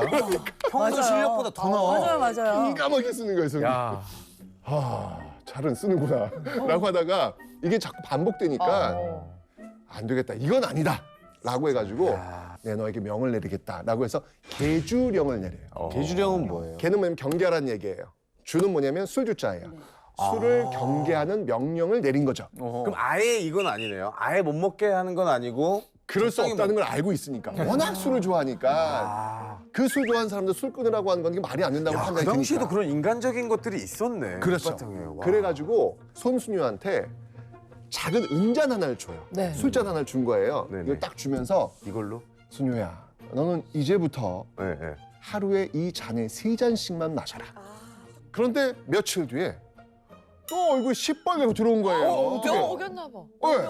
평소 맞아요. 실력보다 더 나와. 맞아요. 기가 막히게 쓰는 거예요. 성이. 야, 잘은 쓰는구나 라고 하다가 이게 자꾸 반복되니까 안 되겠다. 이건 아니다. 라고 해가지고 내 너에게 명을 내리겠다. 라고 해서 계주령을 내려요. 계주령은 뭐예요? 계는 뭐냐면 경계하라는 얘기예요. 주는 뭐냐면 술주자예요. 술을 경계하는 명령을 내린 거죠. 그럼 아예 이건 아니네요. 아예 못 먹게 하는 건 아니고 그럴 수 적당히 없다는 걸 알고 있으니까. 워낙 술을 좋아하니까 그 술 좋아하는 사람들 술 끊으라고 하는 건 이게 말이 안 된다고 그 판단이 당시에도 드니까. 그런 인간적인 것들이 있었네. 그렇죠. 바탕에. 와. 그래가지고 손순유한테 작은 은잔 하나를 줘요. 네. 술잔 하나를 준 거예요. 네네. 이걸 딱 주면서 이걸로? 순유야, 너는 이제부터 네, 네. 하루에 이 잔에 3잔씩만 마셔라. 그런데 며칠 뒤에 또 얼굴 시뻘개고 들어온 거예요. 명 어겼나 봐. 네.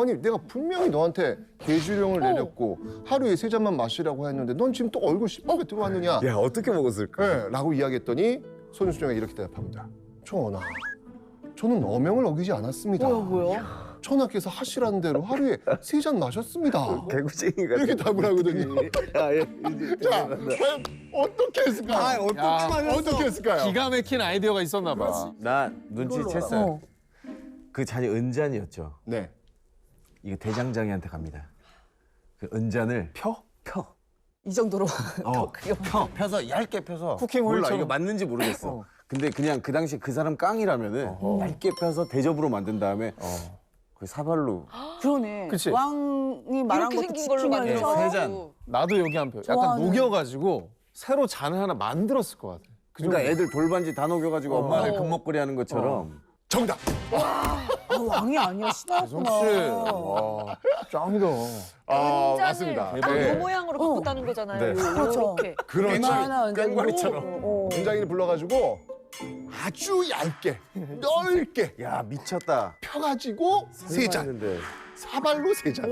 아니 내가 분명히 너한테 계주령을 내렸고 하루에 3잔만 마시라고 했는데 넌 지금 또 얼굴 시뻘게 들어왔느냐? 야 어떻게 먹었을까? 네, 라고 이야기했더니 손수정이 이렇게 대답합니다. 전하, 저는 어명을 어기지 않았습니다. 뭐야? 전하께서 하시라는 대로 하루에 3잔 마셨습니다. 개구쟁이 같은. 이렇게 답을 하거든요. 아, 예. 자, 과연 어떻게 했을까요? 어떻게 했을까요? 기가 막힌 아이디어가 있었나 봐. 나 눈치챘어요. 그 잔이 은잔이었죠. 네. 이거 대장장이한테 갑니다. 그 은잔을 펴. 이 정도로 펴서 얇게 펴서. 쿠킹 몰라 오일처럼. 이거 맞는지 모르겠어. 근데 그냥 그 당시 그 사람 깡이라면은 얇게 펴서 대접으로 만든 다음에 그 사발로 그러네. 그치? 왕이 말한 이렇게 것도 생긴 걸로 지키면서 만들어서. 세 잔. 나도 여기 한 표. 약간 좋아하는. 녹여가지고 새로 잔을 하나 만들었을 것 같아. 그러니까 애들 돌반지 다 녹여가지고 엄마들 금먹거리 하는 것처럼. 정답. 아, 왕이 아니야 정 신하구나. 씨, 와, 짱이다. 아, 은잔을 맞습니다. 딱 네. 그 모양으로 바꿨다는 거잖아요. 네. 그렇죠. 이렇게. 그렇죠. 웬만한 꽹과리처럼. 문장인을 불러가지고 아주 얇게, 넓게 야 미쳤다. 펴가지고 3잔. 했는데. 사발로 3잔.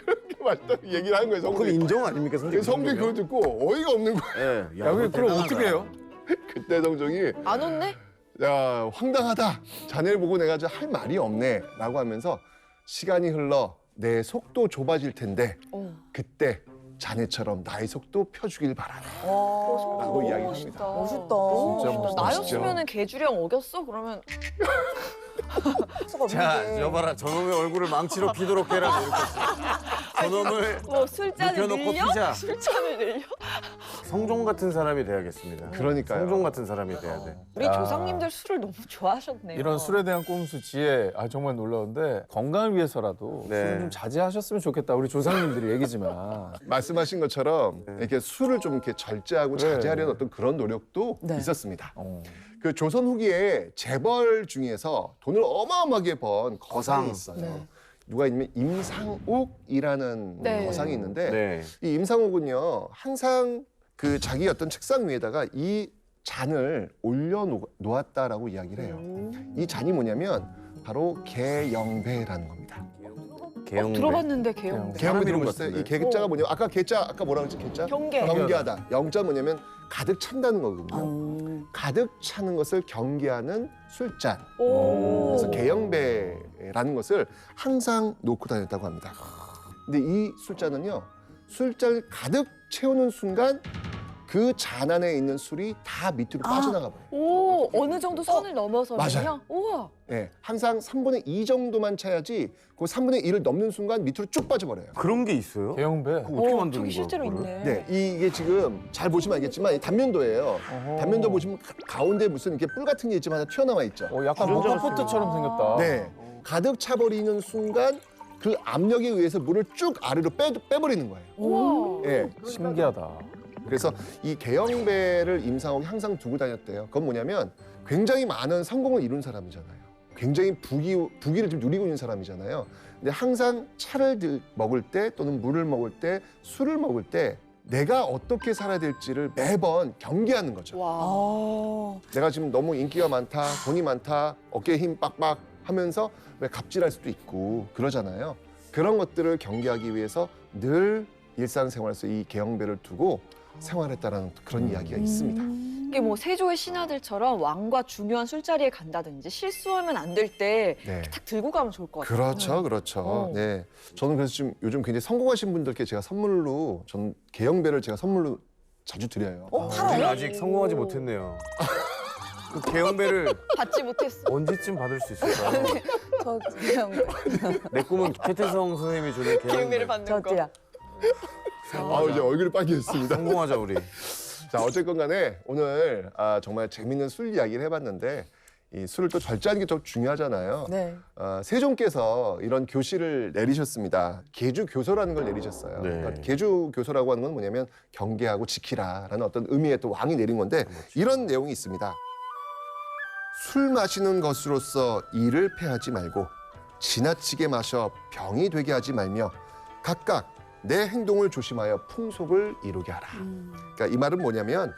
그렇게 맛있다고 얘기를 하는 거예요, 그건 성준이. 인정 아닙니까 선생님? 성준이 그걸 듣고 어이가 없는 거예요. 예. 야, 그럼 어떻게 해요? 그때 성종이 안 웃네? 야, 황당하다. 자네를 보고 내가 저 할 말이 없네. 라고 하면서 시간이 흘러 내 속도 좁아질 텐데 그때 자네처럼 나의 속도 펴주길 바라네. 라고 이야기를 합니다. 멋있다. 너무 멋있다. 멋있죠. 나였으면 계주령 어겼어? 그러면 자, 여봐라. 저놈의 얼굴을 망치로 피도록 해라. 이렇게. 저놈을 뭐 술잔을 눕혀놓고 늘려? 피자. 술잔을 늘려? 성종 같은 사람이 돼야겠습니다. 그러니까요. 성종 같은 사람이 돼야 돼. 우리 조상님들 술을 너무 좋아하셨네요. 이런 술에 대한 꼼수 지혜 정말 놀라운데 건강을 위해서라도 네. 술을 좀 자제하셨으면 좋겠다. 우리 조상님들이 얘기지만 말씀하신 것처럼 이렇게 술을 좀 이렇게 절제하고 그래. 자제하려는 어떤 그런 노력도 네. 있었습니다. 그 조선 후기에 재벌 중에서 돈을 어마어마하게 번 거상이 있어요. 네. 누가 있냐면 임상옥이라는 네. 거상이 있는데 네. 이 임상옥은요 항상 그 자기 어떤 책상 위에다가 이 잔을 올려 놓았다라고 이야기를 해요. 이 잔이 뭐냐면 바로 개영배라는 겁니다. 개영. 들어봤는데 개영. 사람 개영배 이름 들어보셨어요? 같은데. 이 개자 뭐냐면 아까 개자 아까 뭐라 그랬지 개자? 경계. 경계하다. 영자 뭐냐면 가득 찬다는 거거든요. 가득 차는 것을 경계하는 술잔. 오. 그래서 개영배라는 것을 항상 놓고 다녔다고 합니다. 근데 이 술잔은요, 술잔을 가득 채우는 순간 그 잔 안에 있는 술이 다 밑으로 빠져나가 버려요. 오, 어느 정도 선을 넘어서면요? 맞아요. 우와. 예, 항상 3분의 2 정도만 차야지 그 3분의 1을 넘는 순간 밑으로 쭉 빠져버려요. 그런 게 있어요? 개영배. 그거 어떻게 만드는 저기 거야? 실제로 그거를? 있네. 네, 이게 지금 잘 보시면 알겠지만 이 단면도예요. 단면도 보시면 가운데 무슨 이렇게 뿔 같은 게 있지만 하나 튀어나와 있죠. 약간 모카포트처럼 생겼다. 네, 가득 차버리는 순간 그 압력에 의해서 물을 쭉 아래로 빼버리는 거예요. 우와. 예, 신기하다. 그래서 이 개영배를 임상옥이 항상 두고 다녔대요. 그건 뭐냐면 굉장히 많은 성공을 이룬 사람이잖아요. 굉장히 부귀를 좀 누리고 있는 사람이잖아요. 근데 항상 차를 먹을 때 또는 물을 먹을 때 술을 먹을 때 내가 어떻게 살아야 될지를 매번 경계하는 거죠. 와. 내가 지금 너무 인기가 많다, 돈이 많다, 어깨에 힘 빡빡 하면서 왜 갑질할 수도 있고 그러잖아요. 그런 것들을 경계하기 위해서 늘 일상생활에서 이 개영배를 두고 생활했다라는 그런 이야기가 있습니다. 이게 뭐 세조의 신하들처럼 왕과 중요한 술자리에 간다든지 실수하면 안 될 때 네. 딱 들고 가면 좋을 것 같아요. 그렇죠, 그렇죠. 네, 저는 그래서 지금 요즘 굉장히 성공하신 분들께 제가 선물로 전 개영배를 제가 선물로 자주 드려요. 우리는 아직 성공하지 못했네요. 그 개영배를 받지 못했어. 언제쯤 받을 수 있을까요? 저 그냥 내 꿈은 최태성 선생님이 주는 개영배. 받는 거. 저지야. 이제 얼굴이 빨개졌습니다. 성공하자 우리. 자, 어쨌건 간에 오늘 정말 재밌는 술 이야기를 해봤는데 이 술을 또 절제하는 게 좀 중요하잖아요. 네. 세종께서 이런 교시를 내리셨습니다. 계주교서라는 걸 내리셨어요. 네. 그러니까 계주교서라고 하는 건 뭐냐면 경계하고 지키라라는 어떤 의미의 또 왕이 내린 건데 이런 내용이 있습니다. 술 마시는 것으로서 이를 패하지 말고 지나치게 마셔 병이 되게 하지 말며 각각 내 행동을 조심하여 풍속을 이루게 하라. 그러니까 이 말은 뭐냐면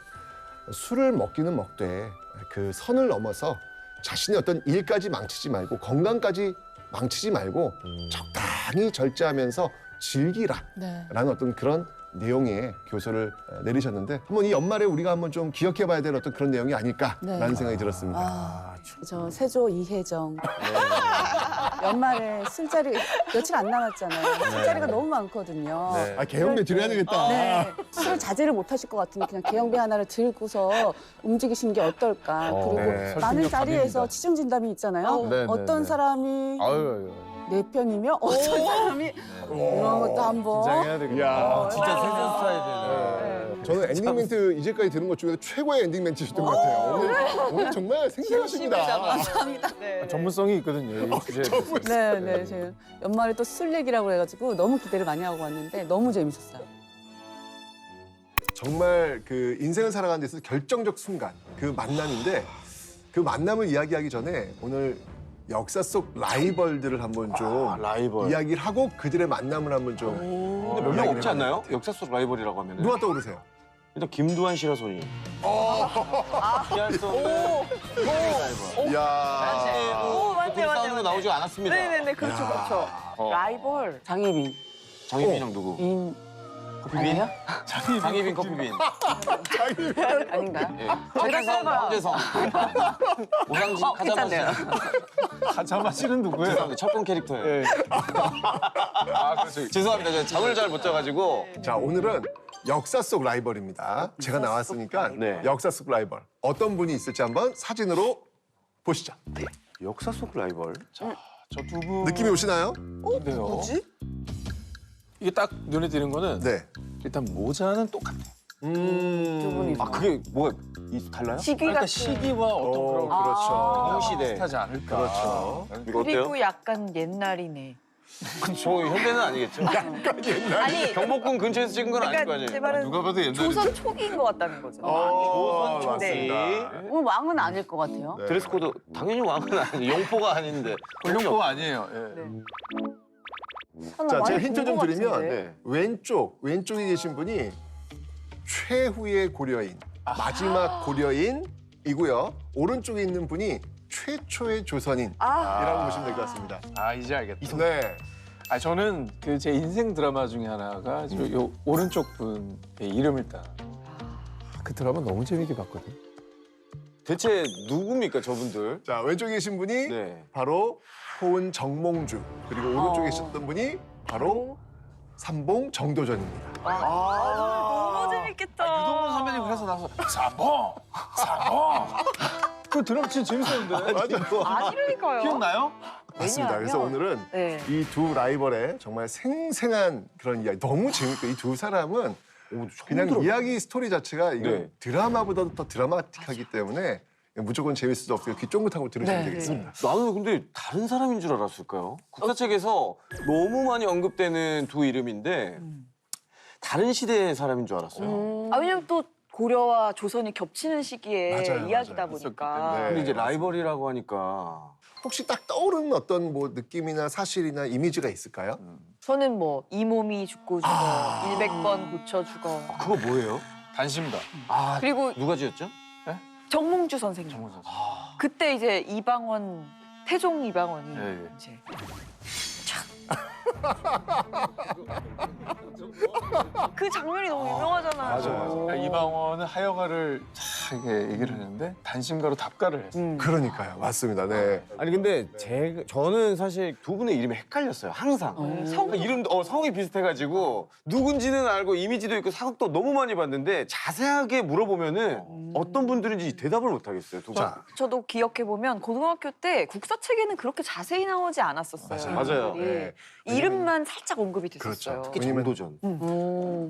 술을 먹기는 먹되 그 선을 넘어서 자신의 어떤 일까지 망치지 말고 건강까지 망치지 말고 적당히 절제하면서 즐기라라는 어떤 그런 내용의 교서를 내리셨는데 한번 이 연말에 우리가 한번 좀 기억해봐야 될 어떤 그런 내용이 아닐까라는 생각이 들었습니다. 저 세조 이혜정. 연말에 술자리 며칠 안 남았잖아요. 술자리가 너무 많거든요. 개영배 드려야 되겠다. 네. 술 자제를 못 하실 것 같으면 그냥 개영배 하나를 들고서 움직이시는 게 어떨까. 그리고 많은 설득력 자리에서 갑입니다. 지정진담이 있잖아요. 네, 어떤 네. 사람이 아유. 내 편이며 어떤 사람이 이런 것도 한번. 긴장해야 되겠다. 야. 진짜 세션 스타일이네. 저는 엔딩 멘트 이제까지 들은 것 중에서 최고의 엔딩 멘트셨던 것 같아요. 오늘 정말 생생하십니다. 감사합니다. 전문성이 있거든요. 이 주제에 대해서. 네. 제가 연말에 또 술 얘기라고 해가지고 너무 기대를 많이 하고 왔는데 너무 재밌었어요. 정말 그 인생을 살아가는 데 있어서 결정적 순간 그 만남인데 그 만남을 이야기하기 전에 오늘 역사 속 라이벌들을 한번 좀 라이벌. 이야기를 하고 그들의 만남을 한번 좀 근데 몇 명 없지 않나요? 역사 속 라이벌이라고 하면. 누가 떠오르세요? 일단 김두한 씨라소니. 피할 수 없는 이야. 오, 둘이 싸우는 거 나오지 않았습니다. 네네네, 그렇죠, 그렇죠. 라이벌. 장희빈. 장희빈이랑 누구? 인. 커피빈? 장희빈 커피빈. 아닌가요? 예. 최태성, 황재성. 오상진, 카자마시. 가자마시는 누구예요? 죄송합니다. 첫번 캐릭터예요. 죄송합니다. 제가 잠을 잘 못 자가지고. 자, 오늘은 역사 속 라이벌입니다. 제가 나왔으니까 네. 역사 속 라이벌. 어떤 분이 있을지 한번 사진으로 보시죠. 역사 속 라이벌? 자, 저 두 분. 느낌이 오시나요? 인데요. 뭐지? 이게 딱 눈에 띄는 거는 네. 일단 모자는 똑같아요. 두 분이. 아, 그게 뭐가 달라요? 시기 그러니까 같은. 시기와 어떤 그런 그렇죠. 동시대. 비슷하지 않을까. 그렇죠. 이거 어때요? 그리고 약간 옛날이네. 저 현대는 아니겠죠? 아니, 경복궁 근처에서 찍은 건 아닐 거 그러니까 아니에요? 제 말은 누가 봐도 옛날에 조선 초기인 것 같다는 거죠. 조선 초기. 오늘 왕은 아닐 것 같아요. 네. 드레스 코드 당연히 왕은 아니에요. 용포가 아닌데. 군용포 아니에요. 예. 자, 제가 힌트 좀 드리면 네. 왼쪽에 계신 분이 최후의 고려인, 마지막 고려인이고요. 오른쪽에 있는 분이 최초의 조선인이라고 보시면 될 것 같습니다. 아 이제 알겠다. 네. 아 저는 그 제 인생 드라마 중에 하나가 요 오른쪽 분의 이름을 따. 그 드라마 너무 재밌게 봤거든. 대체 누굽니까 저분들? 자, 왼쪽에 계신 분이 네. 바로 호은 정몽주, 그리고 오른쪽에 계셨던 분이 바로 삼봉 정도전입니다. 너무 재밌겠다. 유동근 선배님 그래서 나서 사봉. 그 드라마 진짜 재밌었는데. 아니라니까요. 기억나요? 맞습니다. 그래서 왜냐하면- 오늘은 네. 이 두 라이벌의 정말 생생한 그런 이야기, 너무 재밌고 이 두 사람은 그냥 이야기 스토리 자체가 이거 네. 드라마보다도 더 드라마틱하기 때문에 무조건 재밌을 수 없어요. 귀 쫑긋하고 들으시면 네. 되겠습니다. 나는 근데 다른 사람인 줄 알았을까요? 국사책에서 너무 많이 언급되는 두 이름인데 다른 시대의 사람인 줄 알았어요. 아, 왜냐면 또 고려와 조선이 겹치는 시기에 맞아요, 이야기다 맞아요. 보니까. 네. 근데 이제 라이벌이라고 하니까 혹시 딱 떠오르는 어떤 뭐 느낌이나 사실이나 이미지가 있을까요? 저는 뭐 이 몸이 죽고 죽어, 100번 고쳐 죽어. 그거 뭐예요? 단심가. 아, 그리고 누가 지었죠? 정몽주 선생님. 정문 선수. 그때 이제 이방원, 태종 이방원이 네. 이제 그 장면이 너무 유명하잖아요. 그러니까 이방원은 하여가를 잘 얘기를 했는데 단심가로 답가를 했어요. 그러니까요. 맞습니다. 네. 아니 근데 저는 사실 두 분의 이름이 헷갈렸어요. 항상. 그러니까 이름도 성이 비슷해가지고 누군지는 알고 이미지도 있고 사극도 너무 많이 봤는데 자세하게 물어보면은 어떤 분들인지 대답을 못 하겠어요. 두 분. 자, 저도 기억해 보면 고등학교 때 국사책에는 그렇게 자세히 나오지 않았었어요. 맞아요. 인물이. 네. 이름만 살짝 언급이 됐었어요. 그렇죠. 특히 왜냐면- 정도전.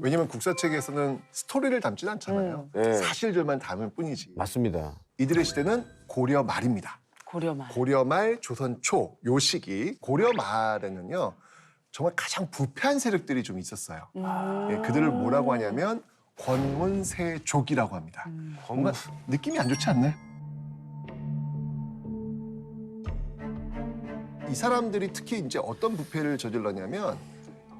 왜냐면 국사책에서는 스토리를 담진 않잖아요. 네. 사실들만 담을 뿐이지. 맞습니다. 이들의 시대는 고려 말입니다. 고려말. 고려 말, 조선 초, 요 시기 고려 말에는요 정말 가장 부패한 세력들이 좀 있었어요. 예, 그들을 뭐라고 하냐면 권문세족이라고 합니다. 뭔가 느낌이 안 좋지 않나요? 이 사람들이 특히 이제 어떤 부패를 저질렀냐면,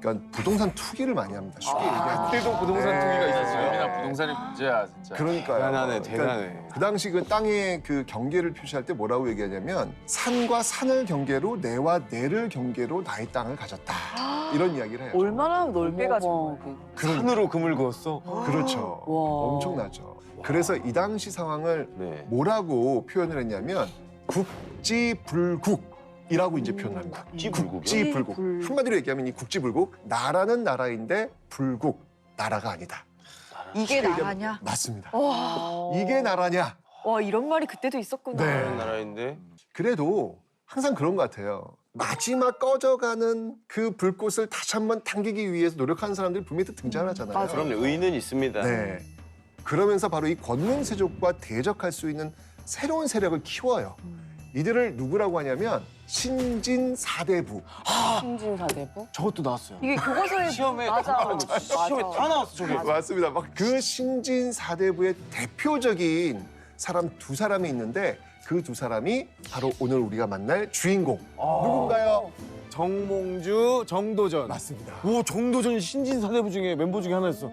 그러니까 부동산 투기를 많이 합니다. 쉽게 얘기하면. 그때도 부동산 네. 투기가 있었어요. 정산이 문제야 진짜. 그러니까요. 대단하네, 대단해. 그 당시 그 땅의 그 경계를 표시할 때 뭐라고 얘기하냐면 산과 산을 경계로 내와 내를 경계로 나의 땅을 가졌다. 이런 이야기를 해요. 얼마나 넓게 가지고. 산으로 금을 그었어? 그렇죠. 엄청나죠. 그래서 이 당시 상황을 네. 뭐라고 표현을 했냐면 국지불국이라고 이제 표현합니다. 국지불국. 한마디로 얘기하면 이 국지불국, 나라는 나라인데 불국, 나라가 아니다. 이게 나라냐? 맞습니다. 와. 이게 나라냐? 와, 이런 말이 그때도 있었구나. 네. 다른 나라인데. 그래도 항상 그런 것 같아요. 마지막 꺼져가는 그 불꽃을 다시 한번 당기기 위해서 노력하는 사람들이 분명히 또 등장하잖아요. 맞아요. 그럼요, 의는 있습니다. 네. 그러면서 바로 이 권능세족과 대적할 수 있는 새로운 세력을 키워요. 이들을 누구라고 하냐면 신진사대부. 신진사대부. 저것도 나왔어요. 이게 교과서에 시험에 맞아. 시험에 다 나왔어 저게. 맞습니다. 막 그 신진사대부의 대표적인 사람 두 사람이 있는데 그 두 사람이 바로 오늘 우리가 만날 주인공. 누군가요? 정몽주, 정도전. 맞습니다. 오, 정도전 신진사대부 중에 멤버 중에 하나였어.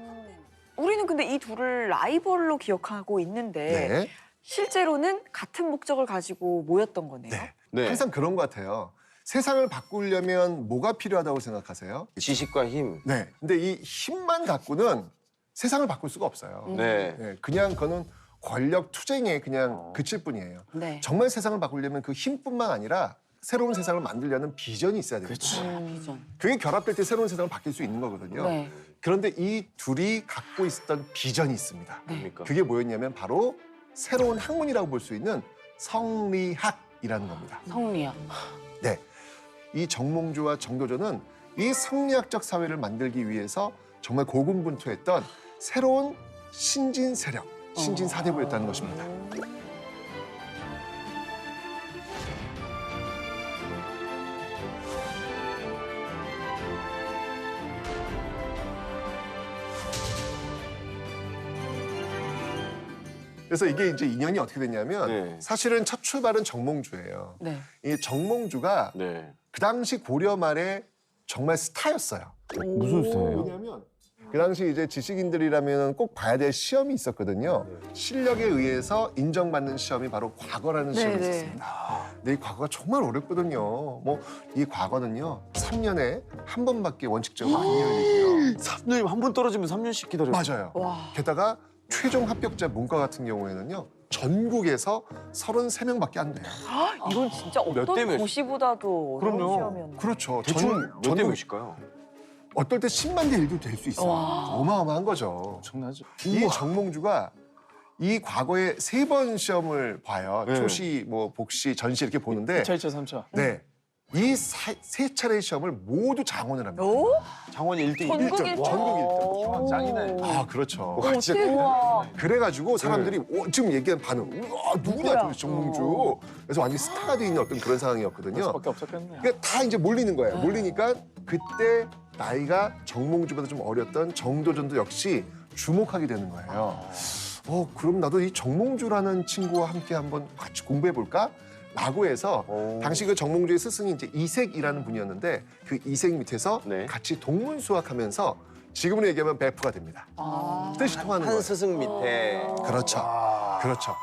우리는 근데 이 둘을 라이벌로 기억하고 있는데 네. 실제로는 같은 목적을 가지고 모였던 거네요. 네. 네. 항상 그런 것 같아요. 세상을 바꾸려면 뭐가 필요하다고 생각하세요? 지식과 힘. 네. 근데 이 힘만 갖고는 세상을 바꿀 수가 없어요. 네. 네, 그냥 그거는 권력 투쟁에 그냥 그칠 뿐이에요. 네. 정말 세상을 바꾸려면 그 힘뿐만 아니라 새로운 세상을 만들려는 비전이 있어야 됩니다. 비전. 그게 결합될 때 새로운 세상을 바뀔 수 있는 거거든요. 네. 그런데 이 둘이 갖고 있었던 비전이 있습니다. 뭡니까? 그게 뭐였냐면 바로 새로운 학문이라고 볼 수 있는 성리학이라는 겁니다. 성리학. 네, 이 정몽주와 정도전은 이 성리학적 사회를 만들기 위해서 정말 고군분투했던 새로운 신진 세력, 신진 사대부였다는 것입니다. 그래서 이게 이제 인연이 어떻게 됐냐면 네. 사실은 첫 출발은 정몽주예요. 네. 이 정몽주가 네. 그 당시 고려 말에 정말 스타였어요. 무슨 스타예요? 왜냐면 그 당시 이제 지식인들이라면 꼭 봐야 될 시험이 있었거든요. 실력에 의해서 인정받는 시험이 바로 과거라는 시험이 네네. 있었습니다. 근데 이 과거가 정말 어렵거든요. 뭐 이 과거는요 3년에 한 번밖에 원칙적으로 안 열리고요. 3년 한 번 떨어지면 3년씩 기다려. 맞아요. 게다가 최종 합격자 문과 같은 경우에는요 전국에서 33명밖에 안 돼요. 이건 진짜 몇 대 어떤 몇? 고시보다도 어려운 그럼요. 시험이었네. 그렇죠. 대충 몇 대 전국 몇일까요? 어떨 때 10만 대 1도 될 수 있어요. 어마어마한 거죠. 엄청나죠. 이 정몽주가 이 과거에 3번 시험을 봐요. 네. 초시, 뭐 복시, 전시 이렇게 보는데 2차, 2차, 3차. 네. 이 세 차례의 시험을 모두 장원을 합니다. 오? 장원이 1등. 전국 1등. 전국 1등. 오. 짱이네. 아, 그렇죠. 우와. 그래가지고 사람들이 지금 얘기한 반응, 우와, 누구냐, 도대체 정몽주. 그래서 완전히 스타가 돼 있는 어떤 그런 상황이었거든요. 수밖에 없었겠네. 그러니까 다 이제 몰리는 거예요. 몰리니까 그때 나이가 정몽주보다 좀 어렸던 정도전도 역시 주목하게 되는 거예요. 그럼 나도 이 정몽주라는 친구와 함께 한번 같이 공부해 볼까? 라고 해서 당시 그 정몽주의 스승이 이제 이색이라는 분이었는데 그 이색 밑에서 네. 같이 동문수학하면서 지금으로 얘기하면 베프가 됩니다. 뜻이 통하는 거예요. 한 스승 밑에. 그렇죠. 그렇죠.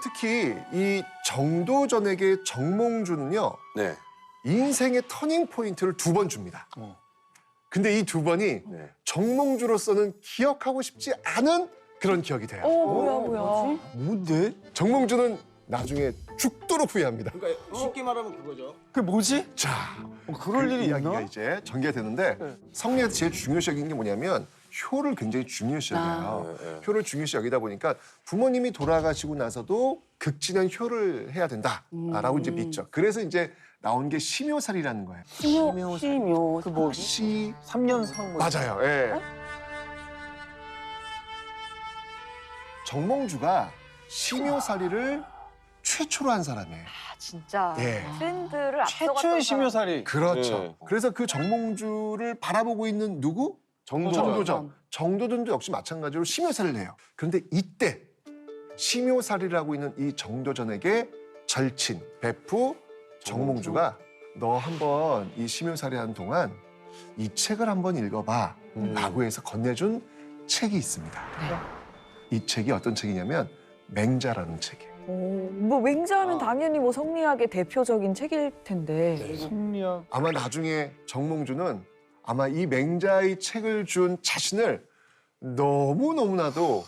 특히 이 정도전에게 정몽주는요 네. 인생의 터닝 포인트를 2번 줍니다. 근데 이 2번이 네. 정몽주로서는 기억하고 싶지 않은 그런 기억이 돼요. 뭐야. 뭔데? 정몽주는 나중에 죽도록 후회합니다. 그러니까 쉽게 말하면 그거죠. 그게 뭐지? 자, 그럴 일이 이야기가 있나? 이제 전개가 되는데 성리에서 제일 중요시 여기는 게 뭐냐면 효를 굉장히 중요시 여겨요. 효를 중요시 여기다 보니까 부모님이 돌아가시고 나서도 극진한 효를 해야 된다라고 이제 믿죠. 그래서 이제 나온 게 심효살이라는 거예요. 심요. 그 뭐? 시 3년 상. 맞아요. 예. 정몽주가 심효살이를 최초로 한 사람이에요. 아, 진짜 예. 트렌드를 앞서갔던 최초의 사람. 심효살이. 그렇죠. 네. 그래서 그 정몽주를 바라보고 있는 누구? 정도전. 정도전도 역시 마찬가지로 심효살을 내요. 그런데 이때 심효살이라고 있는 이 정도전에게 절친, 베프, 정몽주가 너 한번 이 심효살이하는 동안 이 책을 한번 읽어봐 라고 해서 건네준 책이 있습니다. 이 책이 어떤 책이냐면 맹자라는 책이에요. 뭐 맹자하면 당연히 뭐 성리학의 대표적인 책일 텐데. 성리학. 아마 나중에 정몽주는 아마 이 맹자의 책을 준 자신을 너무나도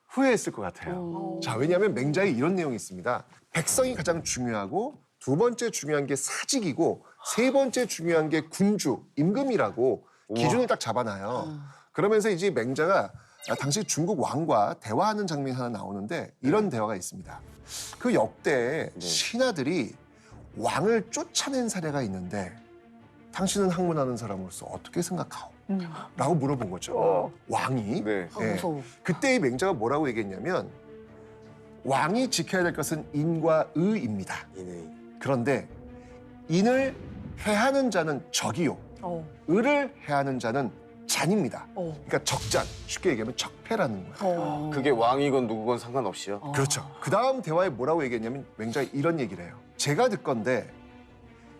후회했을 것 같아요. 자, 왜냐하면 맹자에 이런 내용이 있습니다. 백성이 가장 중요하고 두 번째 중요한 게 사직이고 세 번째 중요한 게 군주, 임금이라고 기준을 딱 잡아놔요. 그러면서 이제 맹자가 당시 중국 왕과 대화하는 장면이 하나 나오는데 이런 대화가 있습니다. 그 역대에 신하들이 왕을 쫓아낸 사례가 있는데 당신은 학문하는 사람으로서 어떻게 생각하오? 라고 물어본 거죠. 왕이. 네. 예. 그때 이 맹자가 뭐라고 얘기했냐면 왕이 지켜야 될 것은 인과 의입니다. 그런데 인을 해하는 자는 적이요. 의를 해하는 자는 잔입니다. 그러니까 적잔, 쉽게 얘기하면 적폐라는 거예요. 그게 왕이건 누구건 상관없이요. 그렇죠. 그 다음 대화에 뭐라고 얘기했냐면 맹자가 이런 얘기를 해요. 제가 듣건데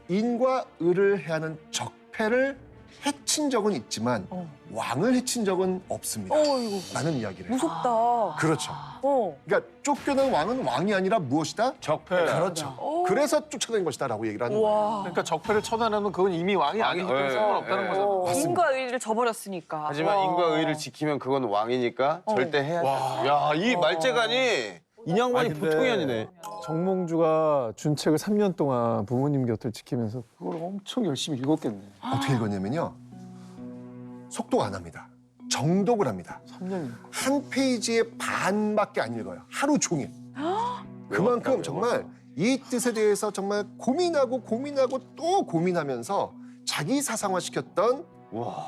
인과 의를 해하는 적폐를 해친 적은 있지만 왕을 해친 적은 없습니다. 라는 이야기를 해요. 무섭다. 그렇죠. 그러니까 쫓겨난 왕은 왕이 아니라 무엇이다? 적폐. 그렇죠. 그래서 쫓아낸 것이다라고 얘기를 하는 거예요. 그러니까 적폐를 쳐다내면 그건 이미 왕이 아니기 때문에 상관없다는 거잖아. 맞습니다. 인과 의를 저버렸으니까. 하지만 인과 의를 지키면 그건 왕이니까 절대 해야 돼. 야, 이 말재간이 인양반이 근데 보통이 아니네. 정몽주가 준 책을 3년 동안 부모님 곁을 지키면서 그걸 엄청 열심히 읽었겠네. 어떻게 읽었냐면요. 속독 안 합니다. 정독을 합니다. 3년 읽고. 한 페이지에 반밖에 안 읽어요. 하루 종일. 그만큼 정말 이 뜻에 대해서 정말 고민하고 또 고민하면서 자기 사상화시켰던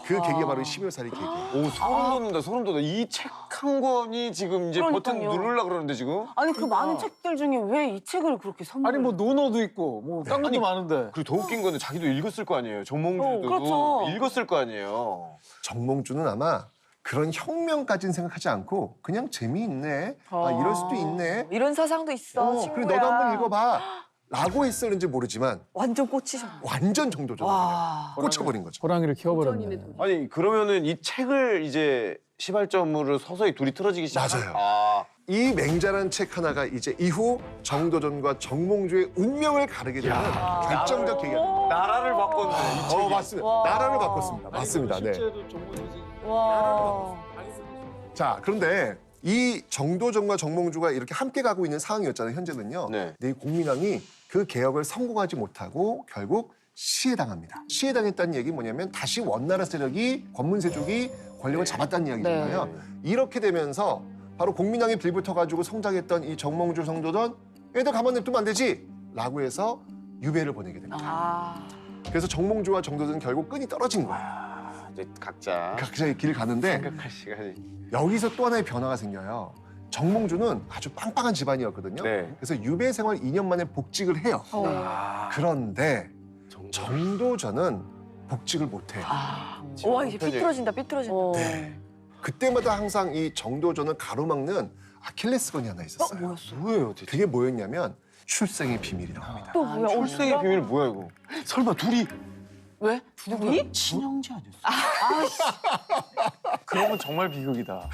그 계기가 바로 심효살이 계기예요. 오, 소름 돋는다, 소름 돋아. 이 책 한 권이 지금 이제 버튼 그러니까요. 누르려고 그러는데 지금? 아니 그 많은 책들 중에 왜 이 책을 그렇게 선물? 아니 뭐 논어도 있고 뭐 딴 것도 많은데. 그리고 더 웃긴 거는 자기도 읽었을 거 아니에요. 정몽주도 그렇죠. 읽었을 거 아니에요. 정몽주는 아마 그런 혁명까지는 생각하지 않고 그냥 재미있네. 아, 이럴 수도 있네. 이런 사상도 있어, 친구야. 그래 너도 한번 읽어봐. 라고 했었는지 모르지만 완전 꽂히셨네. 완전 정도적으로 그냥 꽂혀버린 거죠. 호랑이를 키워버렸네. 아니 그러면은 이 책을 이제 시발점으로 서서히 둘이 틀어지기 시작한. 맞아요. 아, 이 맹자라는 책 하나가 이제 이후 정도전과 정몽주의 운명을 가르게 되는 결정적 계기가 됩니다. 나라를 바꿨네. 이 책이. 맞습니다. 나라를 바꿨습니다. 맞습니다. 네. 자, 그런데 이 정도전과 정몽주가 이렇게 함께 가고 있는 상황이었잖아요, 현재는요. 네. 근데 이 공민왕이 그 개혁을 성공하지 못하고 결국 시해당합니다. 시해당했다는 얘기 뭐냐면 다시 원나라 세력이 권문세족이 권력을 잡았다는 이야기잖아요. 이렇게 되면서 바로 공민왕이 빌붙어가지고 성장했던 이 정몽주, 정도전 얘들 가만 냅두면 안 되지! 라고 해서 유배를 보내게 됩니다. 그래서 정몽주와 정도전은 결국 끈이 떨어진 거예요. 이제 각자 각자의 길을 가는데 생각할 시간이. 여기서 또 하나의 변화가 생겨요. 정몽주는 아주 빵빵한 집안이었거든요. 네. 그래서 유배 생활 2년 만에 복직을 해요. 그런데 정도전은 복직을 못해요. 와, 이제 삐뚤어진다. 네. 그때마다 항상 이 정도전을 가로막는 아킬레스건이 하나 있었어요. 뭐예요, 대체? 그게 뭐였냐면 출생의 비밀이라고 합니다. 또 뭐야? 출생의 비밀 뭐야 이거? 설마 둘이 왜? 누구야? 친형제 아니었어? 그러면 정말 비극이다.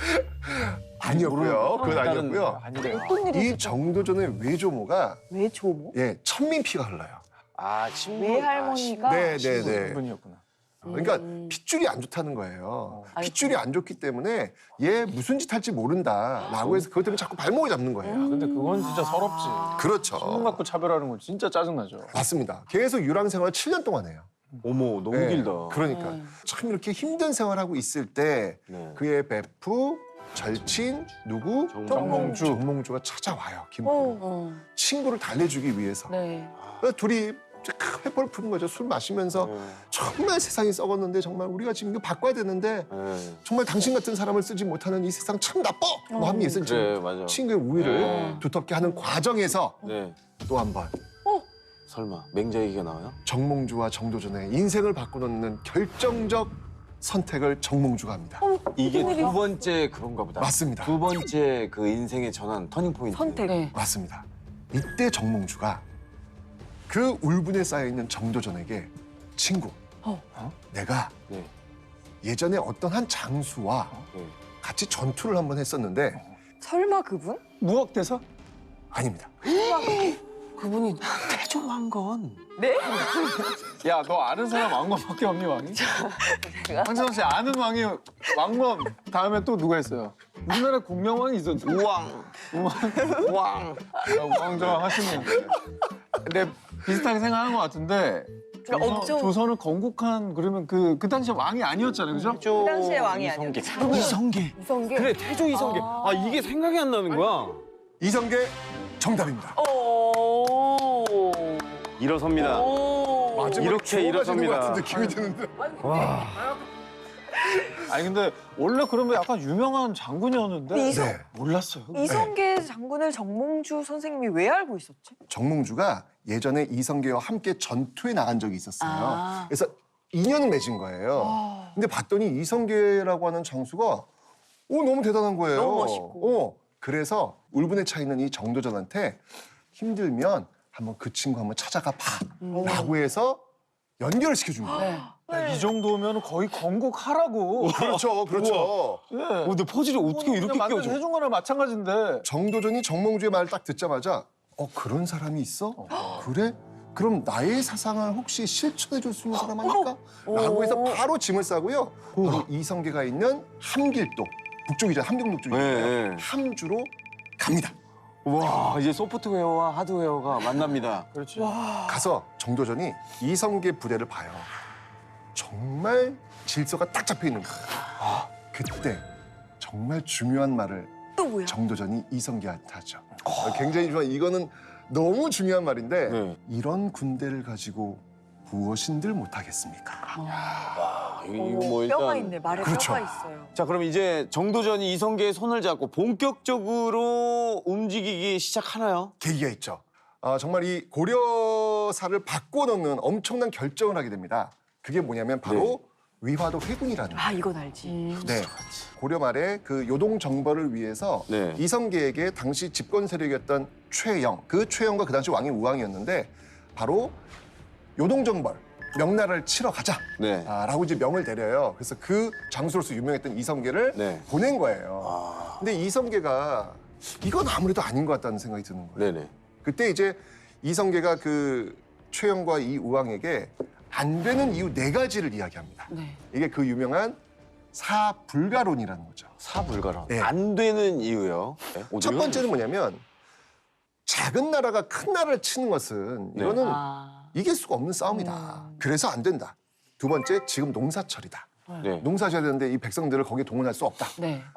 아니었고요. 그건 아니었고요. 아니래요. 어떤 일이 이 정도전의 외조모가 왜 조모? 천민 피가 흘러요. 아, 친구. 외할머니가 네네네. 분이었구나. 그러니까 핏줄이 안 좋다는 거예요. 핏줄이 안 좋기 때문에 얘 무슨 짓 할지 모른다라고 해서 그것 때문에 자꾸 발목을 잡는 거예요. 근데 그건 진짜 서럽지. 그렇죠. 신분 갖고 차별하는 건 진짜 짜증나죠. 맞습니다. 계속 유랑 생활을 7년 동안 해요. 어머, 너무 네, 길다. 그러니까 참 이렇게 힘든 생활하고 있을 때 네. 그의 베프, 절친, 누구? 정몽주가 찾아와요. 김포로. 친구를 달래주기 위해서. 네. 그래서 둘이 회포를 푸는 거죠. 술 마시면서 정말 세상이 썩었는데 정말 우리가 지금 이거 바꿔야 되는데 네. 정말 당신 같은 사람을 쓰지 못하는 이 세상 참 나빠! 뭐 합리에서 그래, 맞아. 친구의 우위를 두텁게 하는 과정에서 네. 또 한 번 설마 맹자 얘기가 나와요? 정몽주와 정도전의 인생을 바꿔놓는 결정적 선택을 정몽주가 합니다. 이게 두 번째 그런가 보다. 맞습니다. 두 번째 그 인생의 전환, 터닝 포인트. 선택. 네. 맞습니다. 이때 정몽주가 그 울분에 쌓여 있는 정도전에게 친구, 내가 네. 예전에 어떤 한 장수와 네. 같이 전투를 한번 했었는데 설마 그분? 무학대사? 아닙니다. 그분이 태조왕건. 야, 너 아는 사람 왕검밖에 없니, 왕이? 황찬호 씨 아는 왕이 왕검 다음에 또 누가 있어요? 우리나라 국명왕이 있었는데. 우왕. 왕. 왕좌왕 하시는. 근데 비슷하게 생각하는 것 같은데 엄청- 조선을 건국한 그러면 그 당시 왕이 아니었잖아요, 그죠? 그 당시에 왕이 이성계. 아니었죠. 이성계. 이성계. 그래 태조 이성계. 아 이게 생각이 안 나는 거야. 이성계 정답입니다. 일어섭니다. 마지막에 이렇게 주워가시는 일어섭니다. 것 같은 느낌이 드는데. 아니 근데 원래 그러면 약간 유명한 장군이었는데 네. 몰랐어요. 이성계 장군을 정몽주 선생님이 왜 알고 있었지? 정몽주가 예전에 이성계와 함께 전투에 나간 적이 있었어요. 그래서 인연을 맺은 거예요. 근데 봤더니 이성계라고 하는 장수가 너무 대단한 거예요. 너무 멋있고. 그래서 울분에 차 있는 이 정도전한테 힘들면 한번 그 친구 한번 찾아가 봐. 라고 해서 연결을 시켜준 거예요. 야, 이 정도면 거의 건국하라고. 그렇죠, 그렇죠. 예. 근데 퍼즐이 어떻게 이렇게 만든 끼워져? 해준 거랑 마찬가지인데. 정도전이 정몽주의 말을 딱 듣자마자 그런 사람이 있어? 그래? 그럼 나의 사상을 혹시 실천해 줄 수 있는 사람 아닐까? 라고 해서 바로 짐을 싸고요. 바로 이성계가 있는 함길도, 북쪽이죠. 함경 북쪽이잖아요. 네. 함주로 갑니다. 와 이제 소프트웨어와 하드웨어가 만납니다. 그렇지. 가서 정도전이 이성계 부대를 봐요. 정말 질서가 딱 잡혀 있는 거예요. 그때 정말 중요한 말을 또 뭐야? 정도전이 이성계한테 하죠. 굉장히 좋아. 이거는 너무 중요한 말인데 네. 이런 군대를 가지고 무엇인들 못하겠습니까? 이거 뭐 일단 뼈가 있네. 말에 그렇죠. 뼈가 있어요. 자 그럼 이제 정도전이 이성계의 손을 잡고 본격적으로 움직이기 시작하나요? 계기가 있죠. 정말 이 고려사를 바꿔놓는 엄청난 결정을 하게 됩니다. 그게 뭐냐면 바로 위화도 회군이라는 거예요. 이건 알지. 네. 고려 말에 그 요동 정벌을 위해서 네. 이성계에게 당시 집권 세력이었던 최영, 그 최영과 그 당시 왕이 우왕이었는데 바로 요동 정벌, 명나라를 치러 가자. 네. 라고 이제 명을 내려요. 그래서 그 장수로서 유명했던 이성계를 네. 보낸 거예요. 근데 이성계가 이건 아무래도 아닌 것 같다는 생각이 드는 거예요. 네네. 그때 이제 이성계가 그 최영과 이 우왕에게 안 되는 이유 4가지를 이야기합니다. 이게 그 유명한 사불가론이라는 거죠. 사불가론. 네. 안 되는 이유요. 네. 첫 번째는 뭐냐면 작은 나라가 큰 나라를 치는 것은 네. 이거는 이길 수가 없는 싸움이다. 그래서 안 된다. 두 번째, 지금 농사철이다. 네. 농사져야 되는데 이 백성들을 거기에 동원할 수 없다.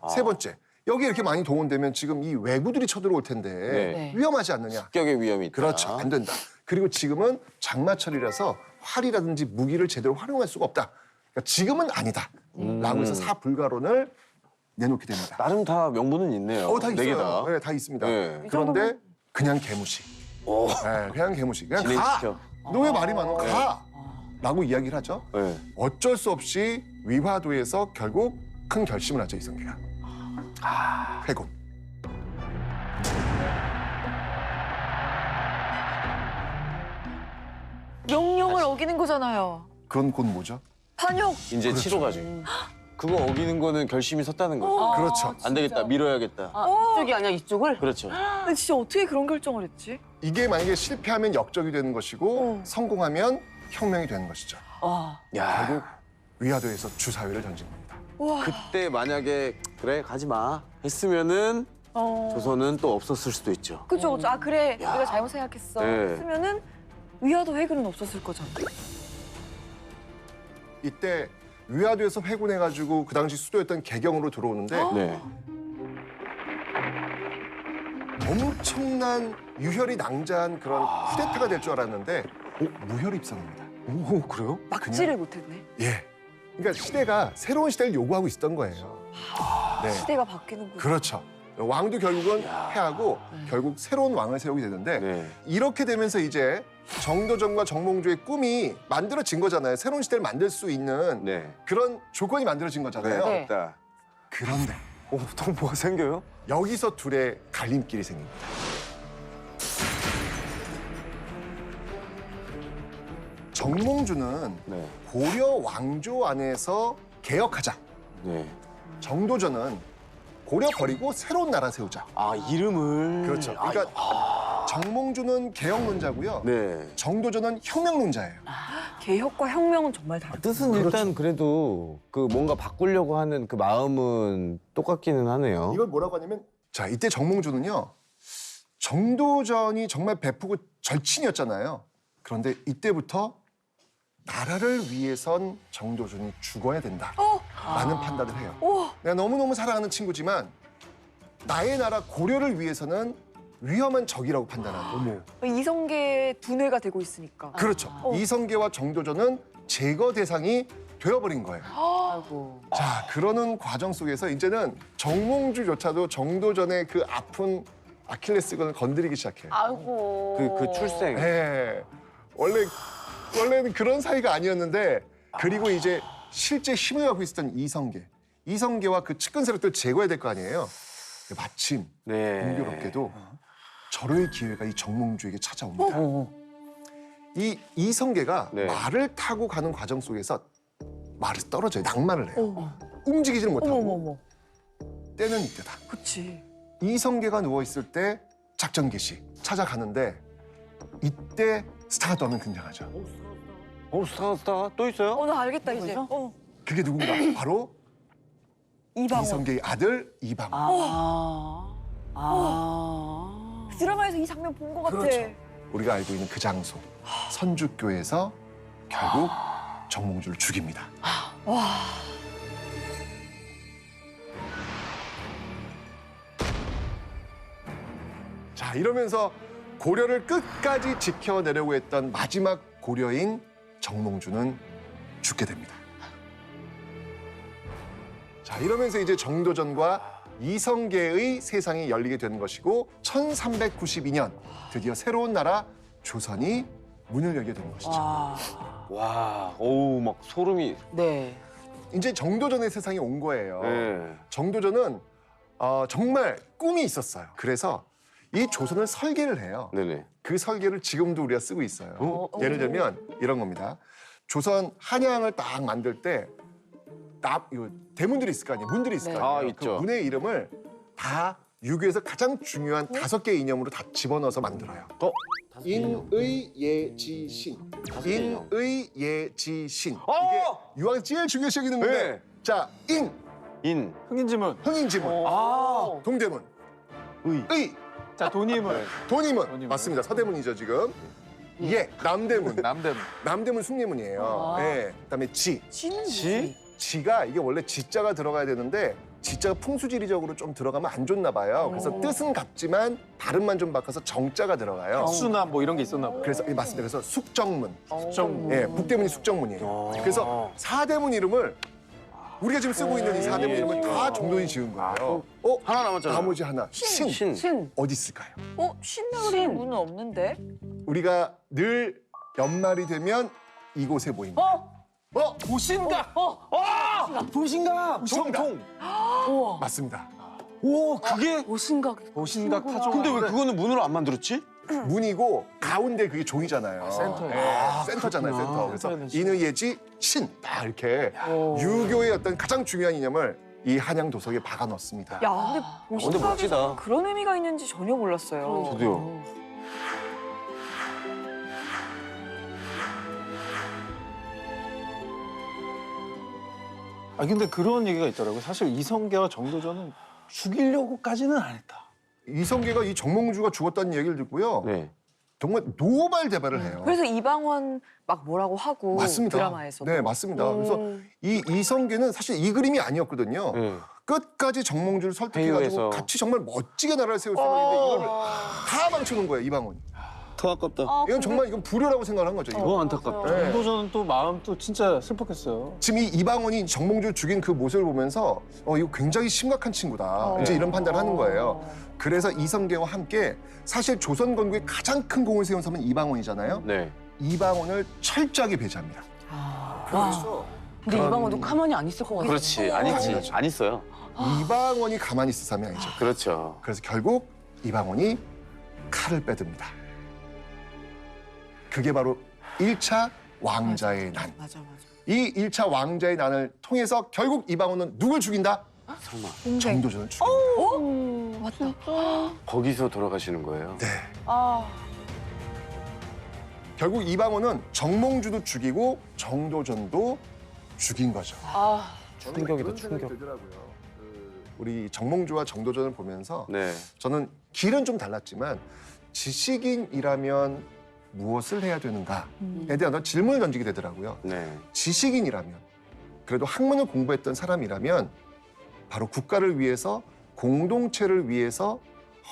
세 번째, 여기 이렇게 많이 동원되면 지금 이 외구들이 쳐들어올 텐데 네. 위험하지 않느냐. 습격의 위험이 있다. 그렇죠. 안 된다. 그리고 지금은 장마철이라서 활이라든지 무기를 제대로 활용할 수가 없다. 그러니까 지금은 아니다. 라고 해서 사불가론을 내놓게 됩니다. 나름 다 명분은 있네요. 다 네 개 있어요. 다. 네, 다 있습니다. 네. 그런데 그냥 개무시. 네, 그냥 개무시. 그냥 가. 진행시켜. 너 왜 말이 많아? 가. 라고 이야기를 하죠. 네. 어쩔 수 없이 위화도에서 결국 큰 결심을 하죠, 이성계가. 회군. 명령을 어기는 거잖아요. 그건 곧 뭐죠? 반역. 이제 치러가죠. 그거 어기는 거는 결심이 섰다는 거죠. 그렇죠. 안 되겠다. 밀어야겠다. 이쪽이 아니야 이쪽을? 그렇죠. 근데 진짜 어떻게 그런 결정을 했지? 이게 만약에 실패하면 역적이 되는 것이고 성공하면 혁명이 되는 것이죠. 야. 결국 위화도에서 주사위를 던진 겁니다. 그때 만약에 그래 가지 마 했으면은 조선은 또 없었을 수도 있죠. 그죠. 그래. 우리가 잘못 생각했어. 네. 했으면은 위화도 회군은 없었을 거잖아. 이때 위화도에서 회군해가지고 그 당시 수도였던 개경으로 들어오는데 네. 엄청난 유혈이 낭자한 그런 쿠데타가 될 줄 알았는데 무혈 입성입니다. 오 그래요? 막지를 못했네. 예. 그러니까 시대가 새로운 시대를 요구하고 있었던 거예요. 네. 시대가 바뀌는구나. 그렇죠. 왕도 결국은 패하고 결국 새로운 왕을 세우게 되는데 네. 이렇게 되면서 이제 정도전과 정몽주의 꿈이 만들어진 거잖아요. 새로운 시대를 만들 수 있는 네. 그런 조건이 만들어진 거잖아요. 네. 됐다. 그런데 또 뭐가 생겨요? 여기서 둘의 갈림길이 생깁니다. 정몽주는 네. 고려 왕조 안에서 개혁하자. 네. 정도전은 고려 버리고 새로운 나라 세우자. 아 이름을. 그렇죠. 그러니까 정몽주는 개혁론자고요. 네. 정도전은 혁명론자예요. 개혁과 혁명은 정말 다르다. 뜻은 일단 그래도 그 뭔가 바꾸려고 하는 그 마음은 똑같기는 하네요. 이걸 뭐라고 하냐면 자 이때 정몽주는요. 정도전이 정말 베푸고 절친이었잖아요. 그런데 이때부터 나라를 위해선 정도전이 죽어야 된다라는 판단을 해요. 내가 너무너무 사랑하는 친구지만 나의 나라 고려를 위해서는 위험한 적이라고 판단하는 이성계의 두뇌가 되고 있으니까. 그렇죠. 이성계와 정도전은 제거 대상이 되어버린 거예요. 아이고. 자, 그러는 과정 속에서 이제는 정몽주조차도 정도전의 그 아픈 아킬레스건을 건드리기 시작해요. 아이고. 그 출생. 네. 원래는 그런 사이가 아니었는데 그리고 이제 실제 힘을 갖고 있었던 이성계와 그 측근 세력들 제거해야 될 거 아니에요. 마침 네. 공교롭게도 절호의 기회가 이 정몽주에게 찾아옵니다. 이 이성계가 네. 말을 타고 가는 과정 속에서 말이 떨어져요. 낭만을 해요. 움직이지는 못하고 때는 이때다. 그치. 이성계가 누워있을 때 작전 개시 찾아가는데 이때 스타가 또 한 명 등장하죠. 스타 또 있어요? 나 알겠다 이제. 그게 누군가? 바로 이방원. 이성계의 아들 이방원. 드라마에서 이 장면 본 것 같아. 그렇죠. 우리가 알고 있는 그 장소 선주교에서 결국 정몽주를 죽입니다. 자 이러면서 고려를 끝까지 지켜내려고 했던 마지막 고려인 정몽주는 죽게 됩니다. 자 이러면서 이제 정도전과 이성계의 세상이 열리게 되는 것이고 1392년 드디어 새로운 나라 조선이 문을 열게 되는 것이죠. 와, 어우 막 소름이. 네. 이제 정도전의 세상이 온 거예요. 네. 정도전은 정말 꿈이 있었어요. 그래서 이 조선을 설계를 해요. 네네. 그 설계를 지금도 우리가 쓰고 있어요. 예를 들면 이런 겁니다. 조선 한양을 딱 만들 때 이거 대문들이 있을 거 아니에요. 문들이 있을 네. 거 아니에요. 아, 그 있죠. 문의 이름을 다 유교에서 가장 중요한 5개의 이념으로 다 집어넣어서 만들어요. 인의예지신. 인의예지신. 이게 유학에서 제일 중요시 여기는 건데. 네. 자, 인. 흥인지문. 흥인지문. 동대문. 의. 자, 돈이문. 돈이문. 맞습니다. 서대문이죠, 지금. 예, 남대문. 남대문. 남대문 숭례문이에요. 예. 그다음에 지. 지? 지가 이게 원래 지자가 들어가야 되는데 지자가 풍수지리적으로 좀 들어가면 안 좋나 봐요. 그래서 뜻은 같지만 발음만 좀 바꿔서 정자가 들어가요. 수나 뭐 이런 게 있었나 봐요. 그래서 맞습니다. 그래서 숙정문. 숙정. 예, 북대문이 숙정문이에요. 그래서 사대문 이름을 우리가 지금 쓰고 있는 이 사대문 이름을 다 정도전이 지은 거예요. 하나 남았잖아요. 나머지 하나. 신. 신. 어디 있을까요? 신나는 문은 없는데? 우리가 늘 연말이 되면 이곳에 모입니다. 도신각. 도신가. 정답. 통. 맞습니다. 오 그게. 오신각. 도신각 타종. 근데 왜 그거는 문으로 안 만들었지? 문이고 가운데 그게 종이잖아요. 센터예요. 센터잖아요, 센터. 그래서 센터에는 신. 인의예지 신. 다 이렇게 유교의 어떤 가장 중요한 이념을 이 한양 도서에 박아 넣습니다. 야, 근데 멋지다. 보신각에서 그런 의미가 있는지 전혀 몰랐어요. 저도요. 근데 그런 얘기가 있더라고요. 사실 이성계와 정도전은 죽이려고까지는 안 했다. 이성계가 이 정몽주가 죽었다는 얘기를 듣고요. 네. 정말 노발대발을 해요. 그래서 이방원 막 뭐라고 하고 맞습니다. 드라마에서도. 네, 맞습니다. 그래서 이 이성계는 사실 이 그림이 아니었거든요. 네. 끝까지 정몽주를 설득해가지고 회유해서. 같이 정말 멋지게 나라를 세울 생각인데 이거를 다 망쳐놓은 거예요, 이방원이. 더 아깝다. 이건 정말 이건 불효라고 생각을 한 거죠. 이거. 더 안타깝다. 네. 정도전은 또 마음 또 진짜 슬펐겠어요. 지금 이 이방원이 정몽주를 죽인 그 모습을 보면서 이거 굉장히 심각한 친구다. 이제 이런 판단을 하는 거예요. 그래서 이성계와 함께 사실 조선 건국에 가장 큰 공을 세운 사람은 이방원이잖아요. 네. 이방원을 철저하게 배제합니다. 근데 이방원도 가만히 안 있을 것 같아요. 그렇지. 안 있지. 안 있어요. 이방원이 가만히 있을 사람이 아니죠. 그렇죠. 그래서 결국 이방원이 칼을 빼듭니다. 그게 바로 1차 왕자의 난. 맞아. 이 1차 왕자의 난을 통해서 결국 이방원은 누굴 죽인다? 설마 정도전을 죽인다. 거기서 돌아가시는 거예요? 네. 아, 결국 이방원은 정몽주도 죽이고 정도전도 죽인 거죠. 아, 충격이다, 충격. 우리 정몽주와 정도전을 보면서 네. 저는 길은 좀 달랐지만 지식인이라면 무엇을 해야 되는가에 대한 질문을 던지게 되더라고요. 네. 지식인이라면, 그래도 학문을 공부했던 사람이라면 바로 국가를 위해서, 공동체를 위해서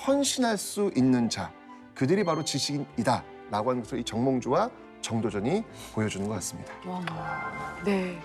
헌신할 수 있는 자, 그들이 바로 지식인이다라고 하는 것을 이 정몽주와 정도전이 보여주는 것 같습니다. 네.